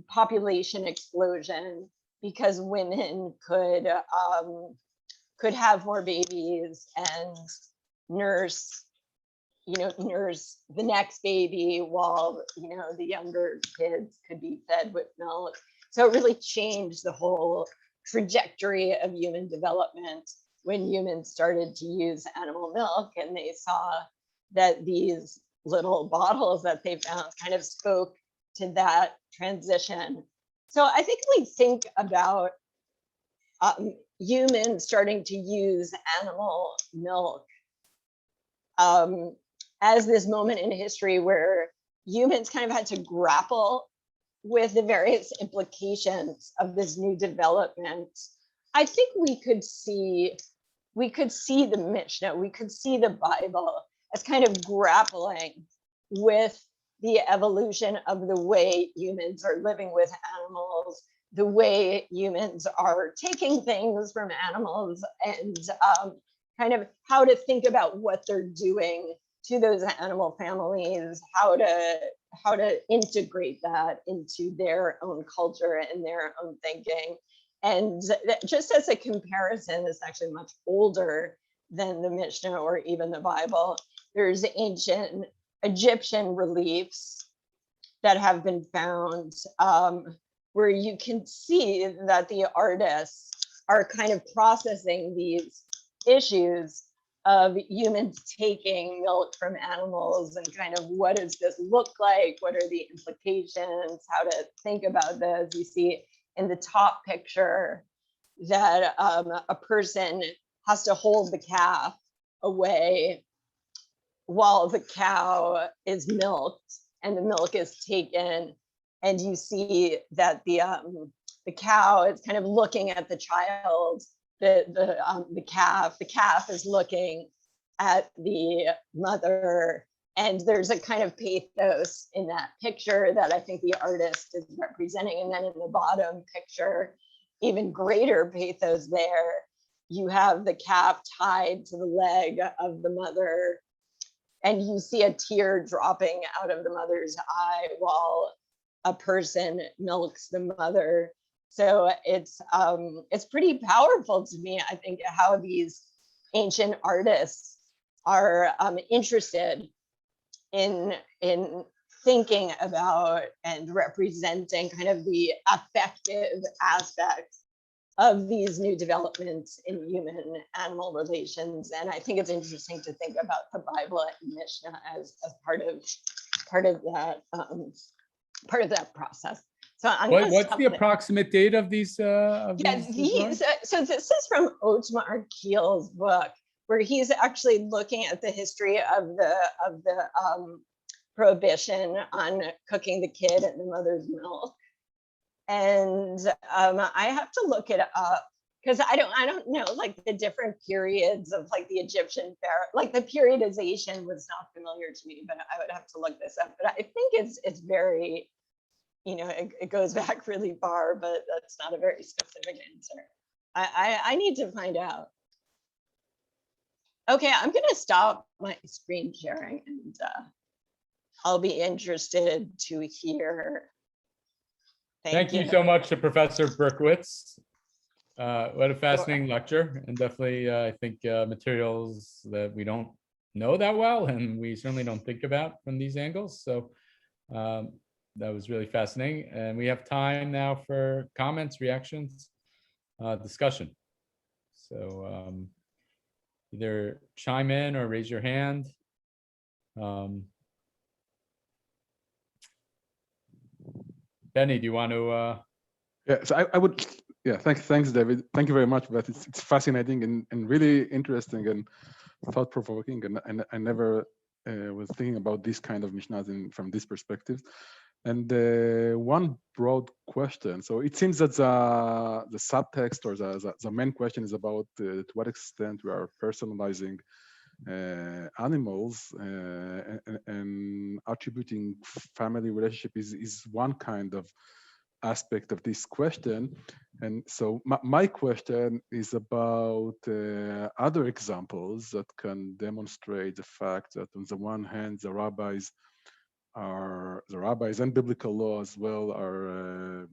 population explosion because women could have more babies and nurse the next baby while, you know, the younger kids could be fed with milk. So it really changed the whole trajectory of human development when humans started to use animal milk, and they saw that these little bottles that they found kind of spoke to that transition. So I think we think about humans starting to use animal milk as this moment in history where humans kind of had to grapple with the various implications of this new development. I think we could see the Mishnah, we could see the Bible as kind of grappling with the evolution of the way humans are living with animals, the way humans are taking things from animals, and kind of how to think about what they're doing to those animal families, how to integrate that into their own culture and their own thinking. And just as a comparison, it's actually much older than the Mishnah or even the Bible. There's ancient Egyptian reliefs that have been found where you can see that the artists are kind of processing these issues of humans taking milk from animals and kind of what does this look like? What are the implications? How to think about this? You see in the top picture that a person has to hold the calf away while the cow is milked and the milk is taken. And you see that the cow is kind of looking at the child. The calf is looking at the mother, and there's a kind of pathos in that picture that I think the artist is representing. And then in the bottom picture, even greater pathos there. You have the calf tied to the leg of the mother, and you see a tear dropping out of the mother's eye while a person milks the mother. So it's pretty powerful to me, I think, how these ancient artists are interested in thinking about and representing kind of the affective aspects of these new developments in human-animal relations. And I think it's interesting to think about the Bible and Mishnah as part of that process. So what's the approximate date of these? So this is from Otmar Kiel's book, where he's actually looking at the history of the prohibition on cooking the kid in the mother's milk. And I have to look it up because I don't know like the different periods of like the Egyptian pharaoh, like the periodization was not familiar to me, but I would have to look this up. But I think it's very, it goes back really far, but that's not a very specific answer. I need to find out. Okay, I'm gonna stop my screen sharing and I'll be interested to hear. Thank you so much to Professor Berkowitz. What a fascinating lecture, and definitely I think materials that we don't know that well, and we certainly don't think about from these angles. So that was really fascinating. And we have time now for comments, reactions, discussion. So either chime in or raise your hand. Benny, do you want to? Yeah, so I would. Yeah, thanks, David. Thank you very much, Beth. It's fascinating and really interesting and thought-provoking. And I never was thinking about this kind of Mishnah from this perspective. And one broad question. So it seems that the subtext or the main question is about to what extent we are personalizing animals and attributing family relationship is one kind of aspect of this question. And so my question is about other examples that can demonstrate the fact that on the one hand, the rabbis and biblical law as well are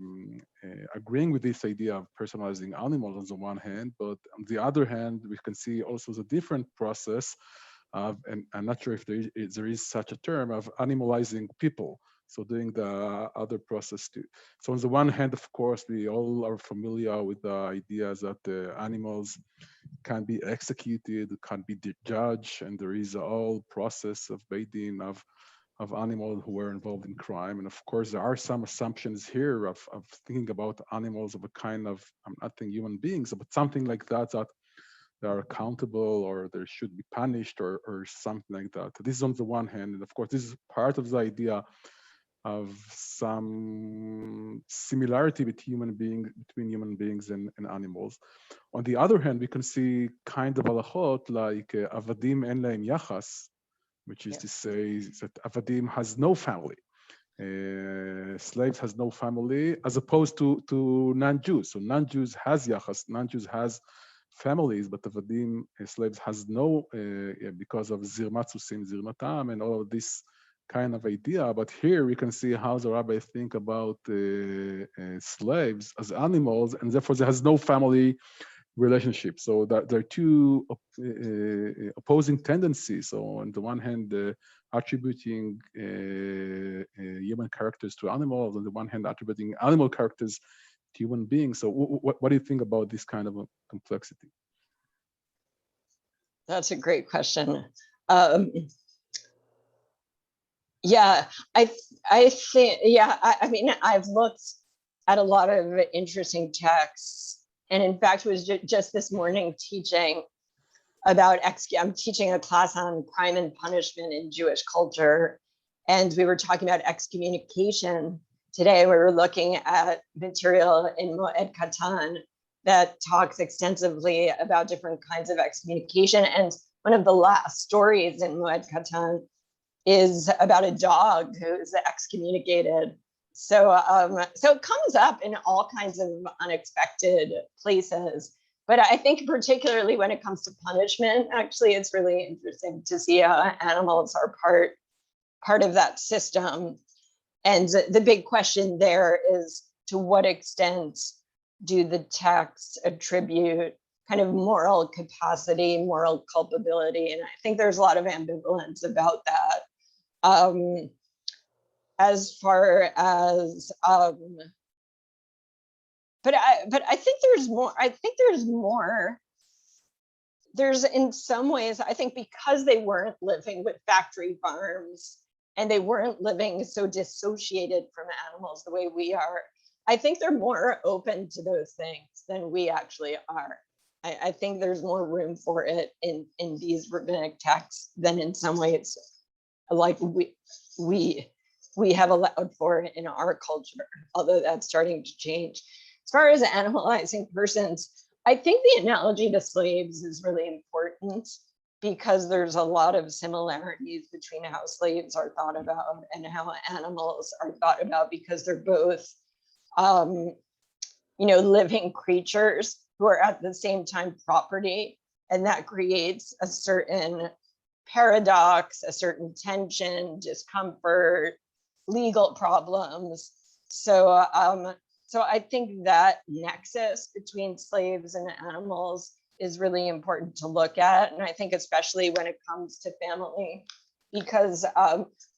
agreeing with this idea of personalizing animals on the one hand, but on the other hand, we can see also the different process of, and I'm not sure if there is such a term, of animalizing people. So doing the other process too. So on the one hand, of course, we all are familiar with the ideas that the animals can be executed, can be judged, and there is a whole process of baiting of animals who were involved in crime. And of course, there are some assumptions here of thinking about animals of a kind of, I'm not thinking human beings, but something like that they are accountable or they should be punished or something like that. This is on the one hand. And of course, this is part of the idea of some similarity between human beings and animals. On the other hand, we can see kind of halachot like avadim en lahem yachas, which is to say that avadim has no family. Slaves has no family, as opposed to non-Jews. So non-Jews has yachas, non-Jews has families, but avadim, slaves, has no, because of zirmatzusim, zirmatam, and all of this kind of idea. But here we can see how the rabbis think about slaves as animals, and therefore there has no family relationship. So that there are two opposing tendencies. So on the one hand, attributing human characters to animals, on the one hand, attributing animal characters to human beings. So what do you think about this kind of a complexity? That's a great question. Yeah, I think, yeah, I mean, I've looked at a lot of interesting texts, and in fact, was just this morning teaching about I'm teaching a class on crime and punishment in Jewish culture, and we were talking about excommunication. Today, we were looking at material in Moed Katan that talks extensively about different kinds of excommunication, and one of the last stories in Moed Katan is about a dog who's excommunicated. So, so it comes up in all kinds of unexpected places. But I think particularly when it comes to punishment, actually, it's really interesting to see how animals are part of that system. And the big question there is, to what extent do the texts attribute kind of moral capacity, moral culpability? And I think there's a lot of ambivalence about that. As far as, but I think there's more. I think there's more. There's, in some ways, I think because they weren't living with factory farms and they weren't living so dissociated from animals the way we are, I think they're more open to those things than we actually are. I think there's more room for it in these rabbinic texts than in some ways like we have allowed for it in our culture, although that's starting to change. As far as animalizing persons, I think the analogy to slaves is really important because there's a lot of similarities between how slaves are thought about and how animals are thought about, because they're both, living creatures who are at the same time property. And that creates a certain paradox, a certain tension, discomfort, legal problems. So I think that nexus between slaves and animals is really important to look at. And I think especially when it comes to family, because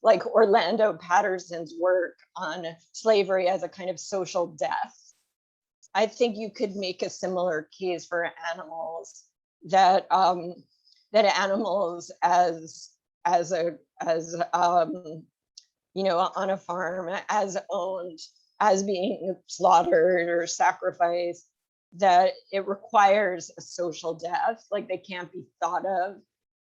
like Orlando Patterson's work on slavery as a kind of social death, I think you could make a similar case for animals, that animals as on a farm, as owned, as being slaughtered or sacrificed, that it requires a social death. Like they can't be thought of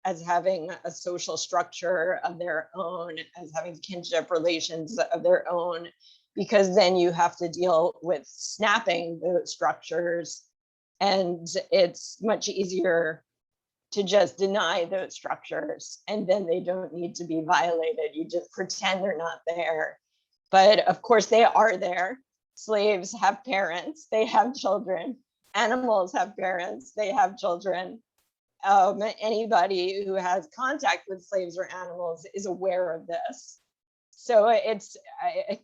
as having a social structure of their own, as having kinship relations of their own, because then you have to deal with snapping those structures. And it's much easier to just deny those structures, and then they don't need to be violated. You just pretend they're not there. But of course they are there. Slaves have parents, they have children. Animals have parents, they have children. Anybody who has contact with slaves or animals is aware of this. So I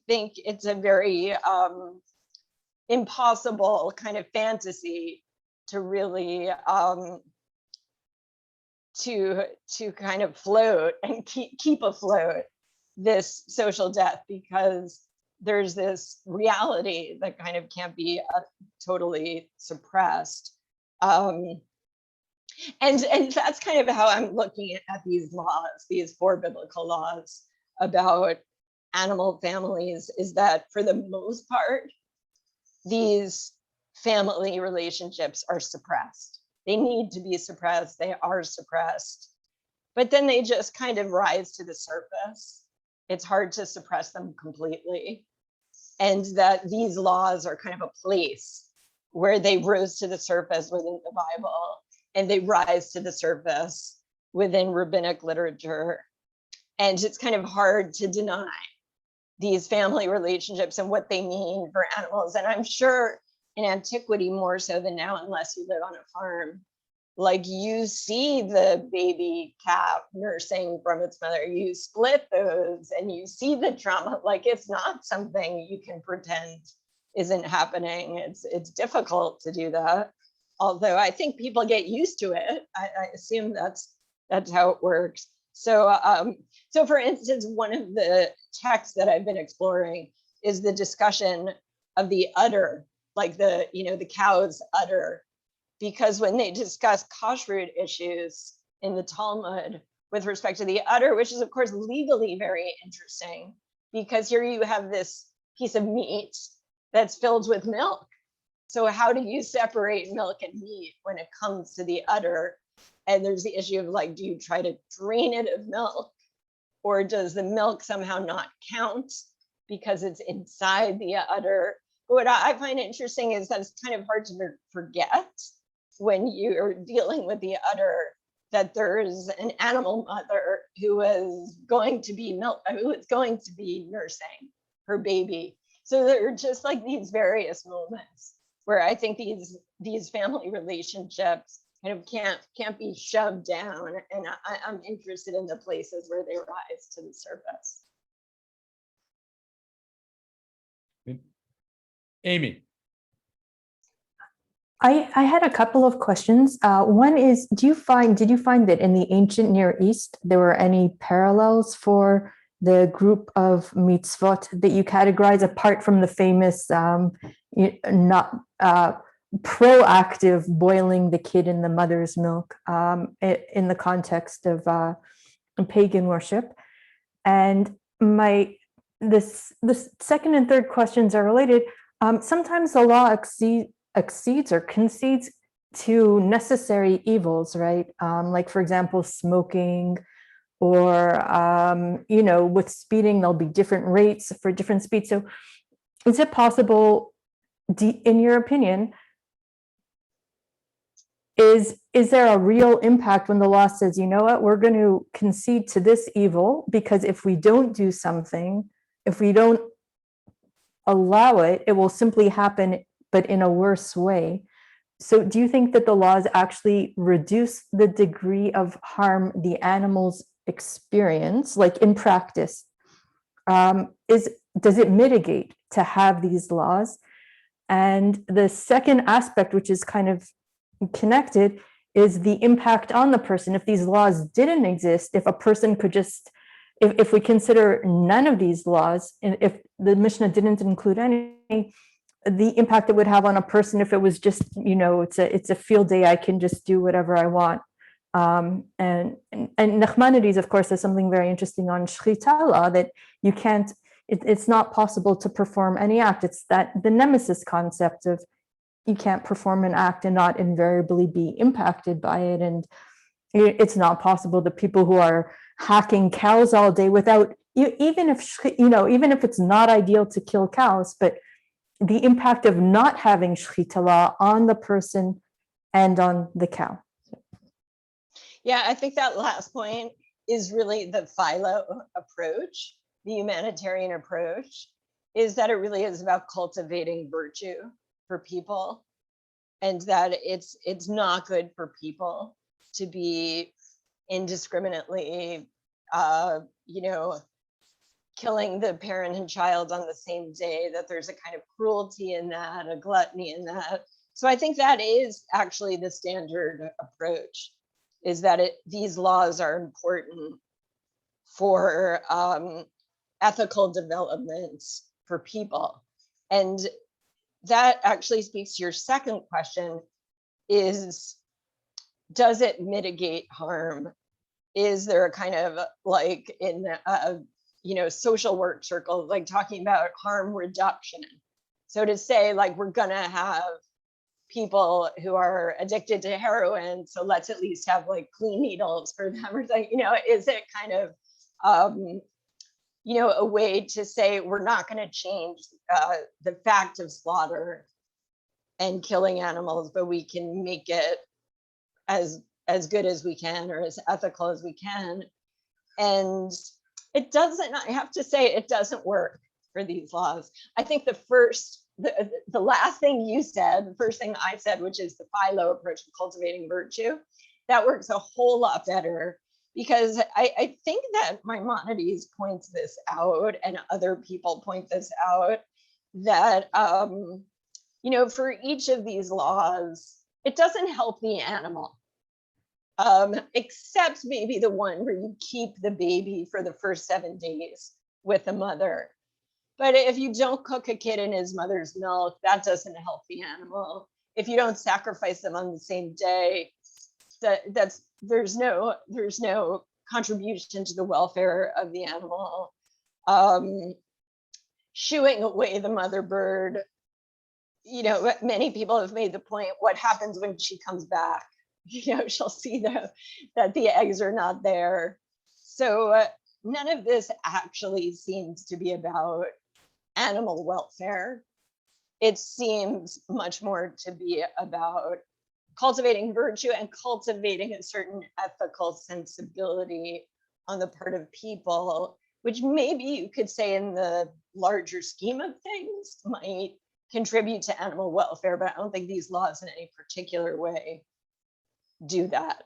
think it's a very impossible kind of fantasy to really to kind of float and keep afloat this social death, because there's this reality that kind of can't be totally suppressed. And that's kind of how I'm looking at these laws, these 4 biblical laws about animal families, is that for the most part, these family relationships are suppressed. They need to be suppressed, they are suppressed, but then they just kind of rise to the surface. It's hard to suppress them completely. And that these laws are kind of a place where they rose to the surface within the Bible, and they rise to the surface within rabbinic literature. And it's kind of hard to deny these family relationships and what they mean for animals. And I'm sure in antiquity more so than now, unless you live on a farm, like you see the baby calf nursing from its mother, you split those and you see the trauma. Like it's not something you can pretend isn't happening. It's difficult to do that. Although I think people get used to it. I assume that's how it works. So for instance, one of the texts that I've been exploring is the discussion of the udder, like the cow's udder, because when they discuss kashrut issues in the Talmud with respect to the udder, which is of course legally very interesting, because here you have this piece of meat that's filled with milk. So how do you separate milk and meat when it comes to the udder? And there's the issue of like, do you try to drain it of milk, or does the milk somehow not count because it's inside the udder? But what I find interesting is that it's kind of hard to forget when you're dealing with the udder that there's an animal mother who is going to be nursing her baby. So there are just like these various moments where I think these family relationships kind of can't be shoved down, and I'm interested in the places where they rise to the surface. Amy. I had a couple of questions. One is, did you find that in the ancient Near East, there were any parallels for the group of mitzvot that you categorize apart from the famous not proactive boiling the kid in the mother's milk in the context of pagan worship? And the second and third questions are related. Sometimes the law exceeds or concedes to necessary evils, right? Like, for example, smoking, or with speeding, there'll be different rates for different speeds. So is it possible, in your opinion, is there a real impact when the law says, you know what, we're going to concede to this evil, because if we don't do something, if we don't allow it, it will simply happen, but in a worse way? So do you think that the laws actually reduce the degree of harm the animals experience, like in practice? Does it mitigate to have these laws? And the second aspect, which is kind of connected, is the impact on the person. If these laws didn't exist, if a person could just, if we consider none of these laws, and if the Mishnah didn't include any, the impact it would have on a person if it was just, it's a field day, I can just do whatever I want. And Nachmanides, of course, has something very interesting on Shechita law, that you can't, it's not possible to perform any act. It's that the Nemesis concept of you can't perform an act and not invariably be impacted by it. And it's not possible that people who are hacking cows all day without, even if it's not ideal to kill cows, but the impact of not having Shechita law on the person and on the cow. Yeah, I think that last point is really the philo approach, the humanitarian approach, is that it really is about cultivating virtue for people, and that it's not good for people to be indiscriminately, killing the parent and child on the same day, that there's a kind of cruelty in that, a gluttony in that. So I think that is actually the standard approach, is that these laws are important for ethical developments for people. And that actually speaks to your second question, is, does it mitigate harm? Is there a kind of, like, in social work circles, like talking about harm reduction? So to say, like, we're gonna have people who are addicted to heroin, so let's at least have like clean needles for them, or like, is it kind of a way to say we're not going to change the fact of slaughter and killing animals, but we can make it as good as we can, or as ethical as we can? And it doesn't, I have to say, it doesn't work for these laws. I think the last thing you said, the first thing I said, which is the philo approach of cultivating virtue, that works a whole lot better, because I think that Maimonides points this out, and other people point this out, that for each of these laws, it doesn't help the animal, except maybe the one where you keep the baby for the first 7 days with the mother. But if you don't cook a kid in his mother's milk, that doesn't help the animal. If you don't sacrifice them on the same day, there's no contribution to the welfare of the animal. Shooing away the mother bird, many people have made the point, what happens when she comes back? She'll see that the eggs are not there. So none of this actually seems to be about animal welfare. It seems much more to be about cultivating virtue and cultivating a certain ethical sensibility on the part of people, which maybe you could say in the larger scheme of things might contribute to animal welfare, but I don't think these laws in any particular way do that,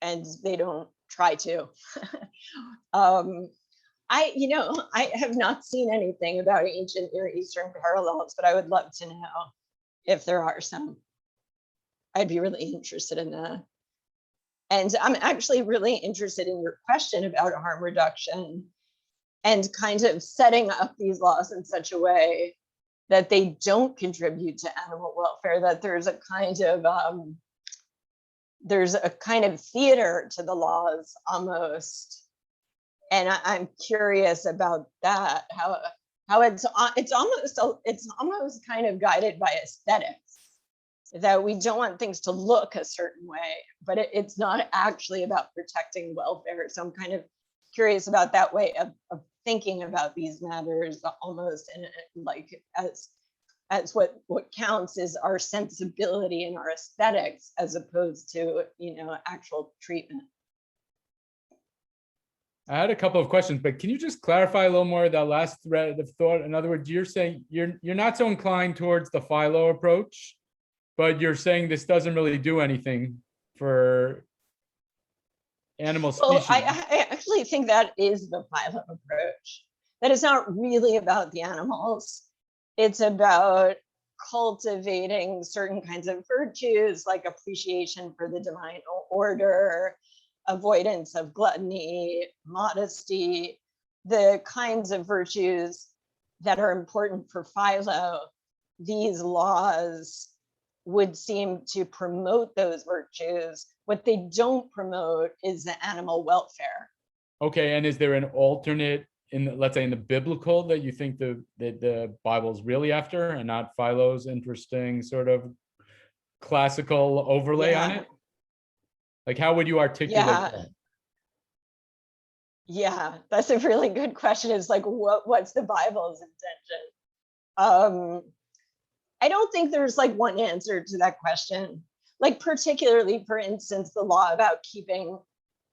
and they don't try to. I have not seen anything about ancient Near Eastern parallels, but I would love to know if there are some. I'd be really interested in that. And I'm actually really interested in your question about harm reduction and kind of setting up these laws in such a way that they don't contribute to animal welfare, that there's a kind of theater to the laws almost. And I'm curious about that, how it's almost kind of guided by aesthetics, that we don't want things to look a certain way, but it's not actually about protecting welfare. So I'm kind of curious about that way of thinking about these matters, almost in like as what counts is our sensibility and our aesthetics, as opposed to, you know, actual treatment. I had a couple of questions, but can you just clarify a little more that last thread of thought? In other words, you're saying you're not so inclined towards the philo approach, but you're saying this doesn't really do anything for animal species. Well, I actually think that is the philo approach. That is not really about the animals. It's about cultivating certain kinds of virtues, like appreciation for the divine order, avoidance of gluttony, modesty, the kinds of virtues that are important for philo. These laws would seem to promote those virtues. What they don't promote is the animal welfare. Okay, and is there an alternate in, let's say, in the biblical that you think the Bible's really after, and not Philo's interesting sort of classical overlay on it? Like, how would you articulate that? Yeah, that's a really good question. Is like, what's the Bible's intention? I don't think there's like one answer to that question. Like, particularly, for instance, the law about keeping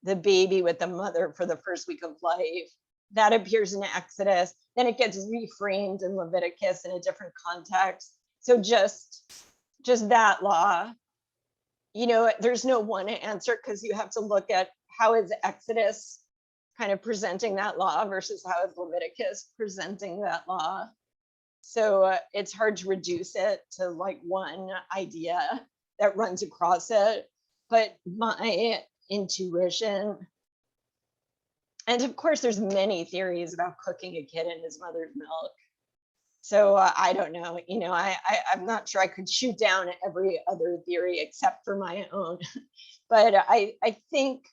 the baby with the mother for the first week of life, that appears in Exodus, then it gets reframed in Leviticus in a different context. So just that law, you know, there's no one answer, because you have to look at how is Exodus kind of presenting that law versus how is Leviticus presenting that law. So it's hard to reduce it to like one idea that runs across it. But my intuition, and of course there's many theories about cooking a kid in his mother's milk. So I don't know, you know, I'm not sure I could shoot down every other theory except for my own. But I think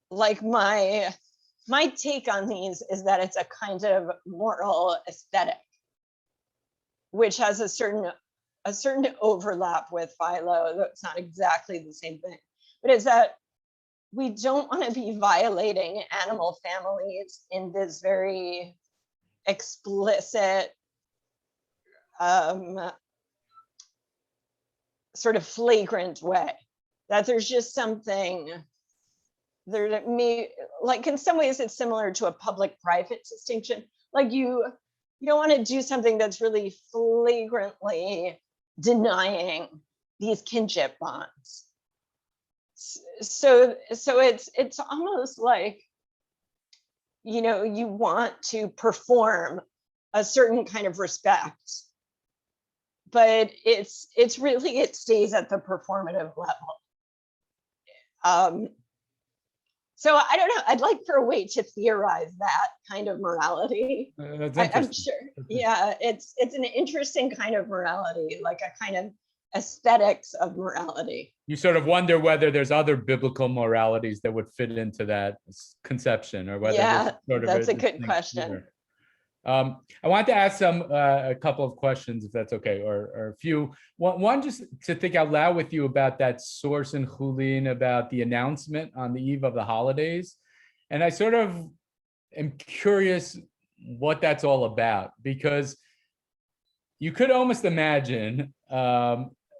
like my take on these is that it's a kind of moral aesthetic, which has a certain overlap with philo. It's not exactly the same thing, but it's that we don't want to be violating animal families in this very explicit sort of flagrant way, that there's just something there may, like in some ways it's similar to a public-private distinction. Like you don't want to do something that's really flagrantly denying these kinship bonds. So it's almost like, you know, you want to perform a certain kind of respect, but it's really, it stays at the performative level. So I don't know, I'd like for a way to theorize that kind of morality. I'm sure, yeah, it's an interesting kind of morality, like a kind of aesthetics of morality. You sort of wonder whether there's other biblical moralities that would fit into that conception, or whether that's a good question. I wanted to ask a couple of questions, if that's okay, or a few. One, just to think out loud with you about that source in Chulin about the announcement on the eve of the holidays. And I sort of am curious what that's all about, because you could almost imagine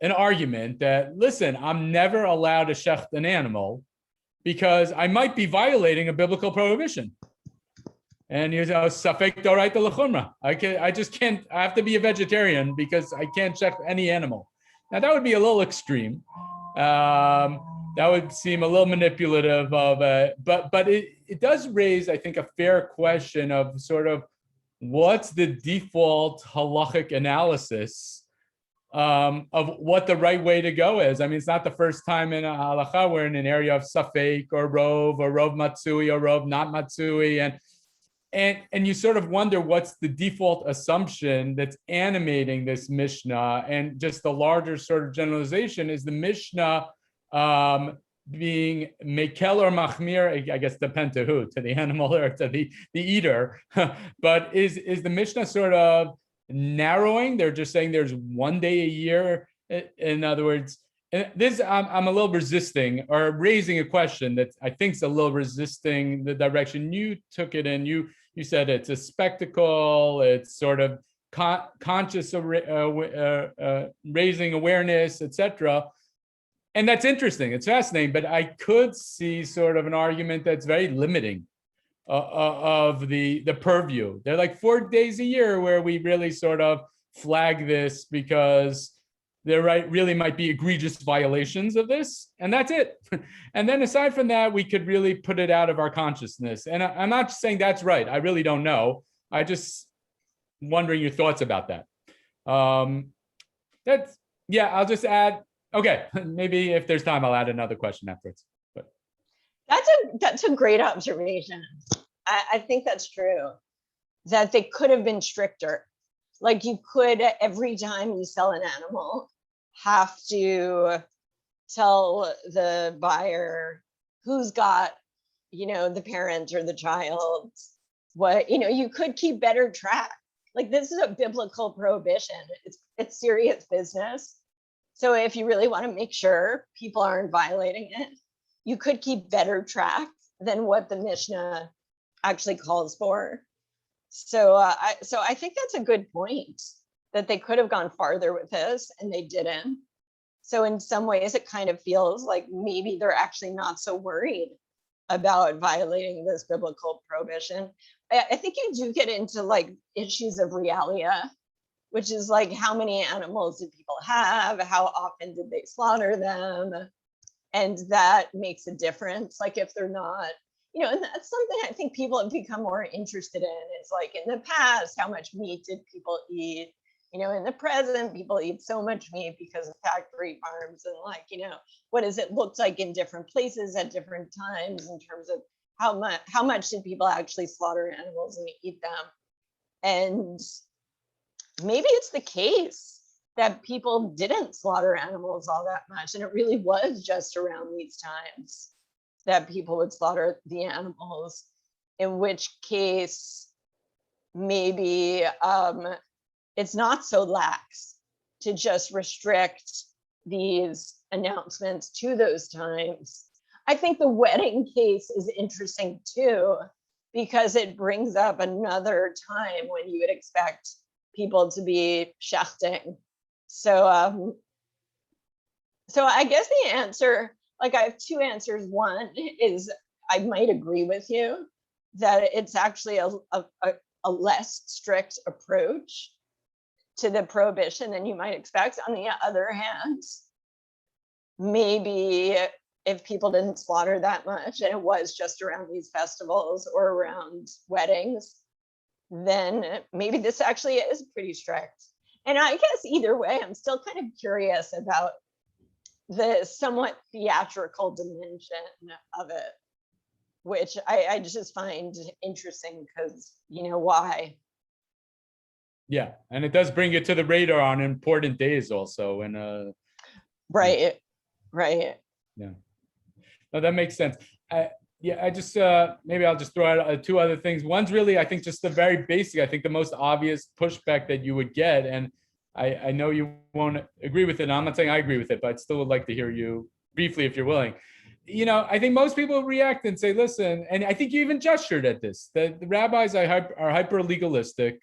an argument that, listen, I'm never allowed to shecht an animal because I might be violating a biblical prohibition. And you know, safek doraita l'chumra. I just can't. I have to be a vegetarian because I can't check any animal. Now that would be a little extreme. That would seem a little manipulative of but it does raise, I think, a fair question of sort of what's the default halachic analysis of what the right way to go is. I mean, it's not the first time in a halacha we're in an area of safek or rov matsui or rov not matsui, and you sort of wonder what's the default assumption that's animating this Mishnah. And just the larger sort of generalization is the Mishnah being mekel or machmir, I guess depend to who, to the animal or to the eater. But is the Mishnah sort of narrowing? They're just saying there's one day a year. In other words, and this I'm a little resisting or raising a question that I think is a little resisting the direction you took it in. You said it's a spectacle. It's sort of conscious raising awareness, etc. And that's interesting. It's fascinating. But I could see sort of an argument that's very limiting of the purview. They're like 4 days a year where we really sort of flag this because there really might be egregious violations of this, and that's it. And then aside from that, we could really put it out of our consciousness. And I'm not saying that's right. I really don't know. I just wondering your thoughts about that. I'll just add. Okay, maybe if there's time, I'll add another question afterwards. But that's a great observation. I think that's true. That they could have been stricter. Like you could, every time you sell an animal, have to tell the buyer who's got, the parent or the child, what, you could keep better track. Like this is a biblical prohibition. It's serious business. So if you really want to make sure people aren't violating it, you could keep better track than what the Mishnah actually calls for. So I think that's a good point, that they could have gone farther with this and they didn't. So in some ways, it kind of feels like maybe they're actually not so worried about violating this biblical prohibition. I think you do get into like issues of realia, which is like how many animals did people have? How often did they slaughter them? And that makes a difference. Like if they're not, and that's something I think people have become more interested in. Is like in the past, how much meat did people eat? In the present, people eat so much meat because of factory farms, and what does it look like in different places at different times in terms of how much did people actually slaughter animals and eat them? And maybe it's the case that people didn't slaughter animals all that much, and it really was just around these times that people would slaughter the animals, in which case maybe it's not so lax to just restrict these announcements to those times. I think the wedding case is interesting too, because it brings up another time when you would expect people to be shechting. So I guess the answer, I have two answers. One is I might agree with you that it's actually a less strict approach to the prohibition than you might expect. On the other hand, maybe if people didn't slaughter that much and it was just around these festivals or around weddings, then maybe this actually is pretty strict. And I guess either way, I'm still kind of curious about the somewhat theatrical dimension of it, which I just find interesting because, why? yeah, and it does bring it to the radar on important days also. And Right. Yeah. No, that makes sense. I just maybe I'll just throw out two other things. One's really, I think, just the very basic. I think the most obvious pushback that you would get, and I know you won't agree with it. And I'm not saying I agree with it, but I'd still would like to hear you briefly if you're willing. I think most people react and say, listen, and I think you even gestured at this, that the rabbis are hyper legalistic,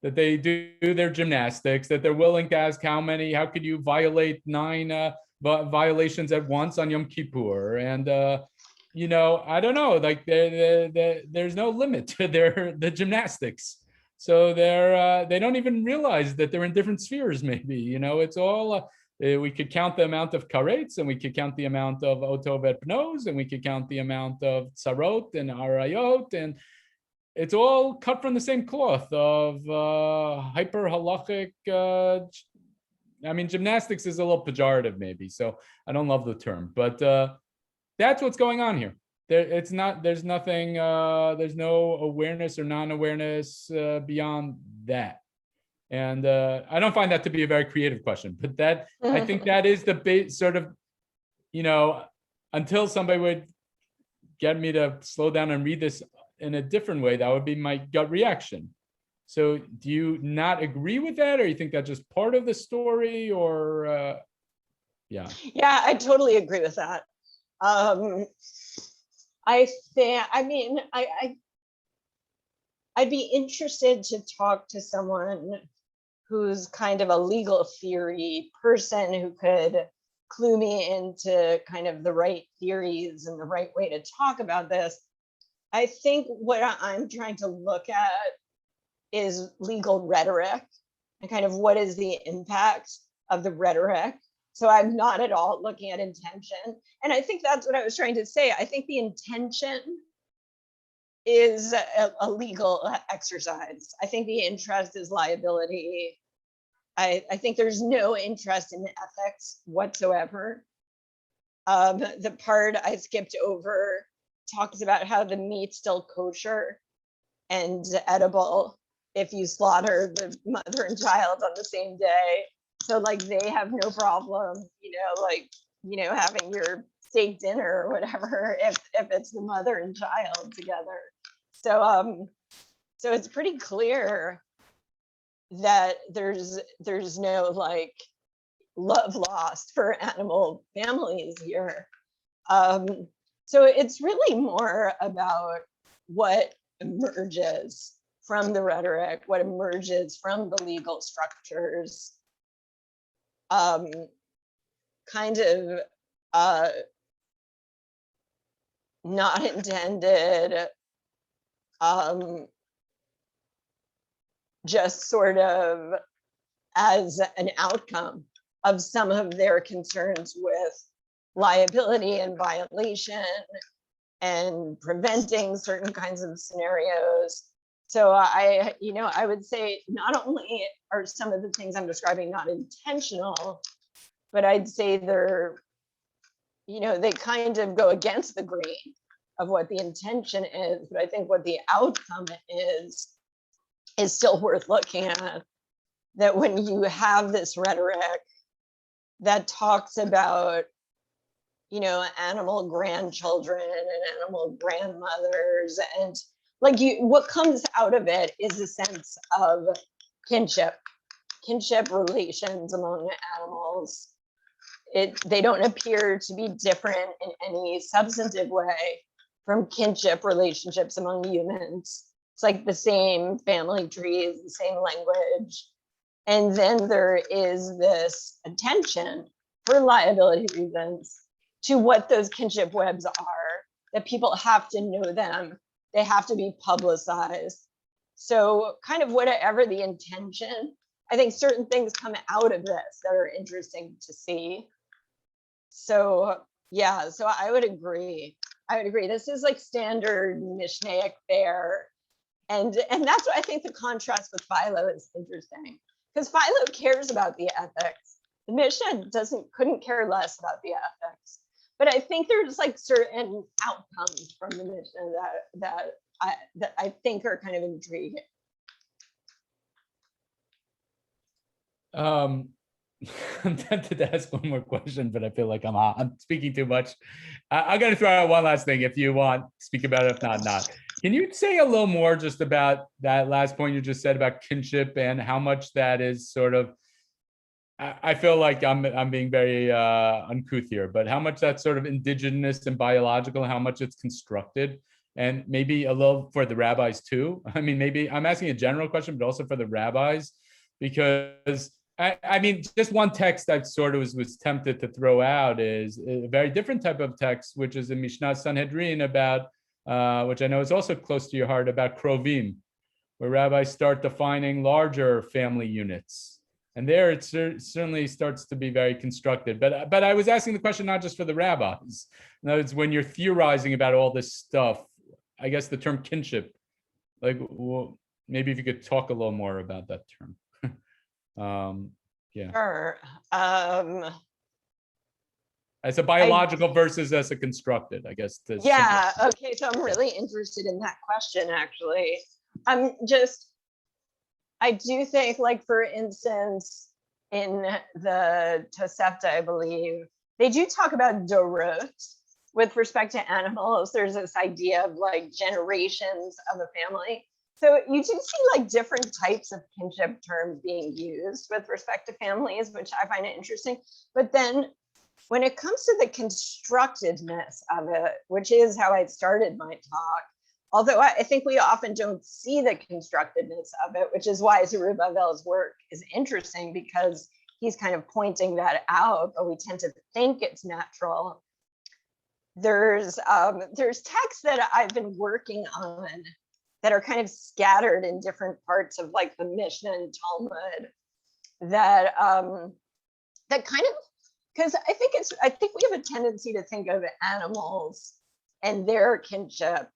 that they do their gymnastics, that they're willing to ask how could you violate 9 violations at once on Yom Kippur? And, I don't know, like there's no limit to the gymnastics. So they don't even realize that they're in different spheres, maybe, it's all, we could count the amount of karetz, and we could count the amount of otov et pnos, and we could count the amount of tsarot and arayot, and it's all cut from the same cloth of hyper halachic I mean, gymnastics is a little pejorative maybe, so I don't love the term, but that's what's going on here. There's nothing, there's no awareness or non-awareness beyond that. And I don't find that to be a very creative question, but that, I think that is the sort of, you know, until somebody would get me to slow down and read this in a different way, that would be my gut reaction. So do you not agree with that, or you think that's just part of the story, or yeah? Yeah, I totally agree with that. I think, I mean, I'd be interested to talk to someone who's kind of a legal theory person who could clue me into kind of the right theories and the right way to talk about this. I think what I'm trying to look at is legal rhetoric and kind of what is the impact of the rhetoric. So I'm not at all looking at intention. And I think that's what I was trying to say. I think the intention is a legal exercise. I think the interest is liability. I think there's no interest in ethics whatsoever. The part I skipped over talks about how the meat's still kosher and edible if you slaughter the mother and child on the same day. So like they have no problem, you know, like, you know, having your steak dinner or whatever if it's the mother and child together. So so it's pretty clear that there's no like love lost for animal families here. So it's really more about what emerges from the rhetoric, what emerges from the legal structures, kind of not intended, just sort of as an outcome of some of their concerns with liability and violation and preventing certain kinds of scenarios. So I would say not only are some of the things I'm describing not intentional, but I'd say they're, you know, they kind of go against the grain of what the intention is, but I think what the outcome is still worth looking at. That when you have this rhetoric that talks about, you know, animal grandchildren and animal grandmothers, and like what comes out of it is a sense of kinship relations among animals. They don't appear to be different in any substantive way from kinship relationships among humans. It's like the same family trees, the same language. And then there is this attention for liability reasons to what those kinship webs are, that people have to know them, they have to be publicized. So kind of whatever the intention, I think certain things come out of this that are interesting to see. So yeah, so I would agree. This is like standard Mishnaic fare. And that's what I think the contrast with Philo is interesting, because Philo cares about the ethics. The Mishnah couldn't care less about the ethics. But I think there's like certain outcomes from the Mishnah that I think are kind of intriguing. I'm tempted to ask one more question, but I feel like I'm speaking too much. I'm going to throw out one last thing. If you want, speak about it. If not, not. Can you say a little more just about that last point you just said about kinship and how much that is sort of, I feel like I'm being very uncouth here, but how much that's sort of indigenous and biological, how much it's constructed, and maybe a little for the rabbis too. I mean, maybe I'm asking a general question, but also for the rabbis, because I mean, just one text I sort of was tempted to throw out is a very different type of text, which is the Mishnah Sanhedrin about, which I know is also close to your heart, about Krovim, where rabbis start defining larger family units. And there it certainly starts to be very constructed. But I was asking the question not just for the rabbis. In other words, when you're theorizing about all this stuff, I guess the term kinship, like, well, maybe if you could talk a little more about that term. Yeah. Sure. As a biological versus as a constructed, I guess. Yeah, okay, so I'm really interested in that question, actually. I do think, like, for instance, in the Tosefta, I believe, they do talk about dorot with respect to animals. There's this idea of like generations of a family. So you do see like different types of kinship terms being used with respect to families, which I find interesting. But then when it comes to the constructedness of it, which is how I started my talk, although I think we often don't see the constructedness of it, which is why Zerubbabel's work is interesting, because he's kind of pointing that out, but we tend to think it's natural. There's texts that I've been working on that are kind of scattered in different parts of like the Mishnah and Talmud that that kind of, because I think we have a tendency to think of animals and their kinship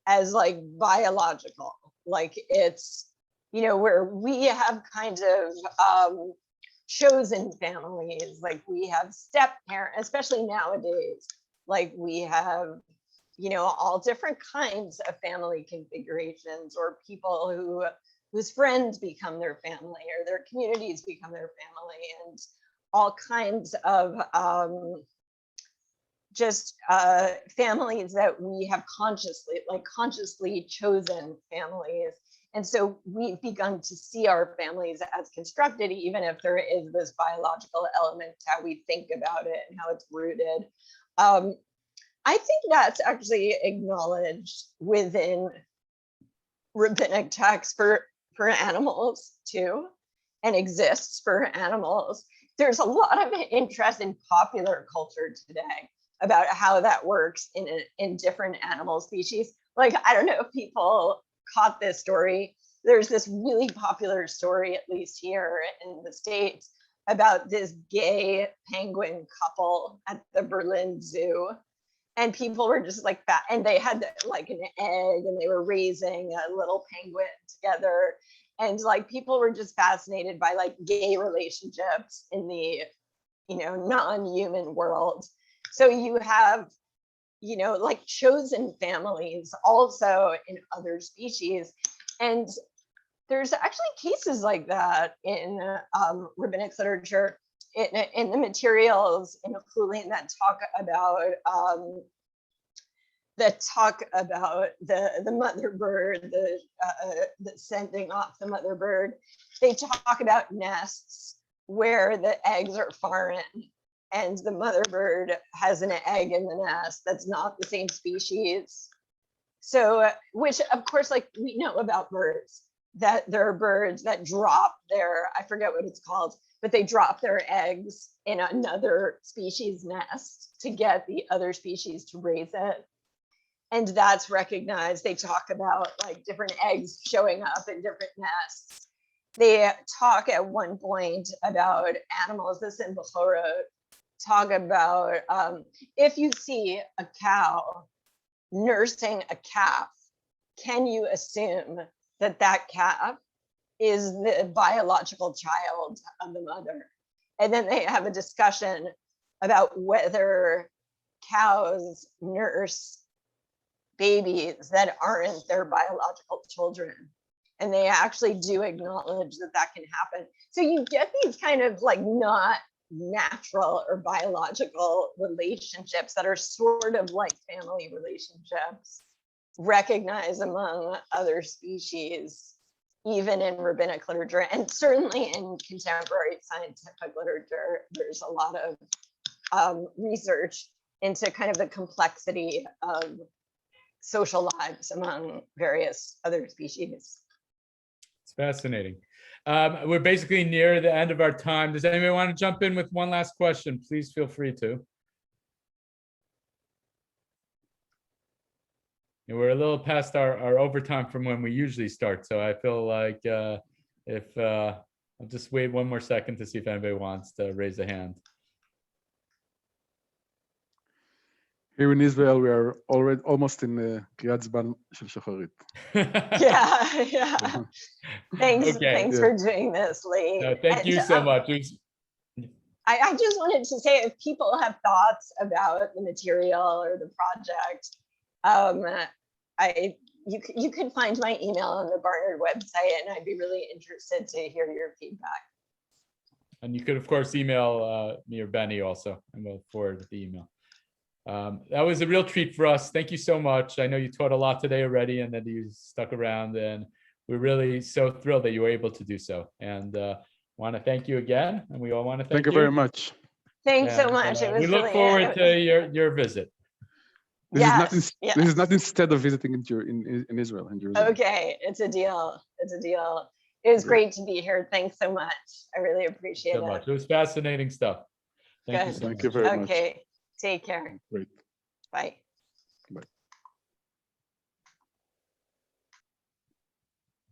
as like biological, like it's, you know, where we have kind of chosen families, like we have step parents, especially nowadays, like we have, you know, all different kinds of family configurations, or people whose friends become their family, or their communities become their family, and all kinds of families that we have consciously chosen families. And so we've begun to see our families as constructed, even if there is this biological element to how we think about it and how it's rooted. I think that's actually acknowledged within rabbinic texts for animals too, and exists for animals. There's a lot of interest in popular culture today about how that works in different animal species. Like, I don't know if people caught this story. There's this really popular story, at least here in the States, about this gay penguin couple at the Berlin Zoo. And people were just like that, and they had like an egg, and they were raising a little penguin together. And like people were just fascinated by like gay relationships in the, you know, non-human world. So you have, you know, like chosen families also in other species. And there's actually cases like that in rabbinic literature, in the materials in Hulin that talk about the mother bird, the sending off the mother bird. They talk about nests where the eggs are foreign, and the mother bird has an egg in the nest that's not the same species. So, which of course, like we know about birds, that there are birds that drop their, I forget what it's called, but they drop their eggs in another species nest to get the other species to raise it. And that's recognized. They talk about like different eggs showing up in different nests. They talk at one point about animals, this in Bechorot, talk about if you see a cow nursing a calf, can you assume that that calf is the biological child of the mother? And then they have a discussion about whether cows nurse babies that aren't their biological children. And they actually do acknowledge that that can happen. So you get these kind of like not natural or biological relationships that are sort of like family relationships recognized among other species, even in rabbinic literature, and certainly in contemporary scientific literature. There's a lot of research into kind of the complexity of social lives among various other species. It's fascinating. We're basically near the end of our time. Does anybody want to jump in with one last question? Please feel free to. And we're a little past our overtime from when we usually start. So I feel like if I'll just wait one more second to see if anybody wants to raise a hand. Here in Israel, we are already almost in the Kriyat Zman shel Shacharit. Yeah. Thanks Okay. for doing this, Lee. No, thank you so much. I just wanted to say, if people have thoughts about the material or the project, you can find my email on the Barnard website, and I'd be really interested to hear your feedback. And you could, of course, email me or Benny also, and we'll forward the email. That was a real treat for us. Thank you so much. I know you taught a lot today already, and that you stuck around, and we're really so thrilled that you were able to do so. And want to thank you again, and we all want to thank you very much. Thanks so And, much. It was we look really, forward to your visit. This is not instead of visiting in Israel, in Jerusalem. Okay, it's a deal. It's a deal. It was great to be here. Thanks so much. I really appreciate it. It was fascinating stuff. Thank you so much. Thank you very much. Okay, take care. Great. Bye.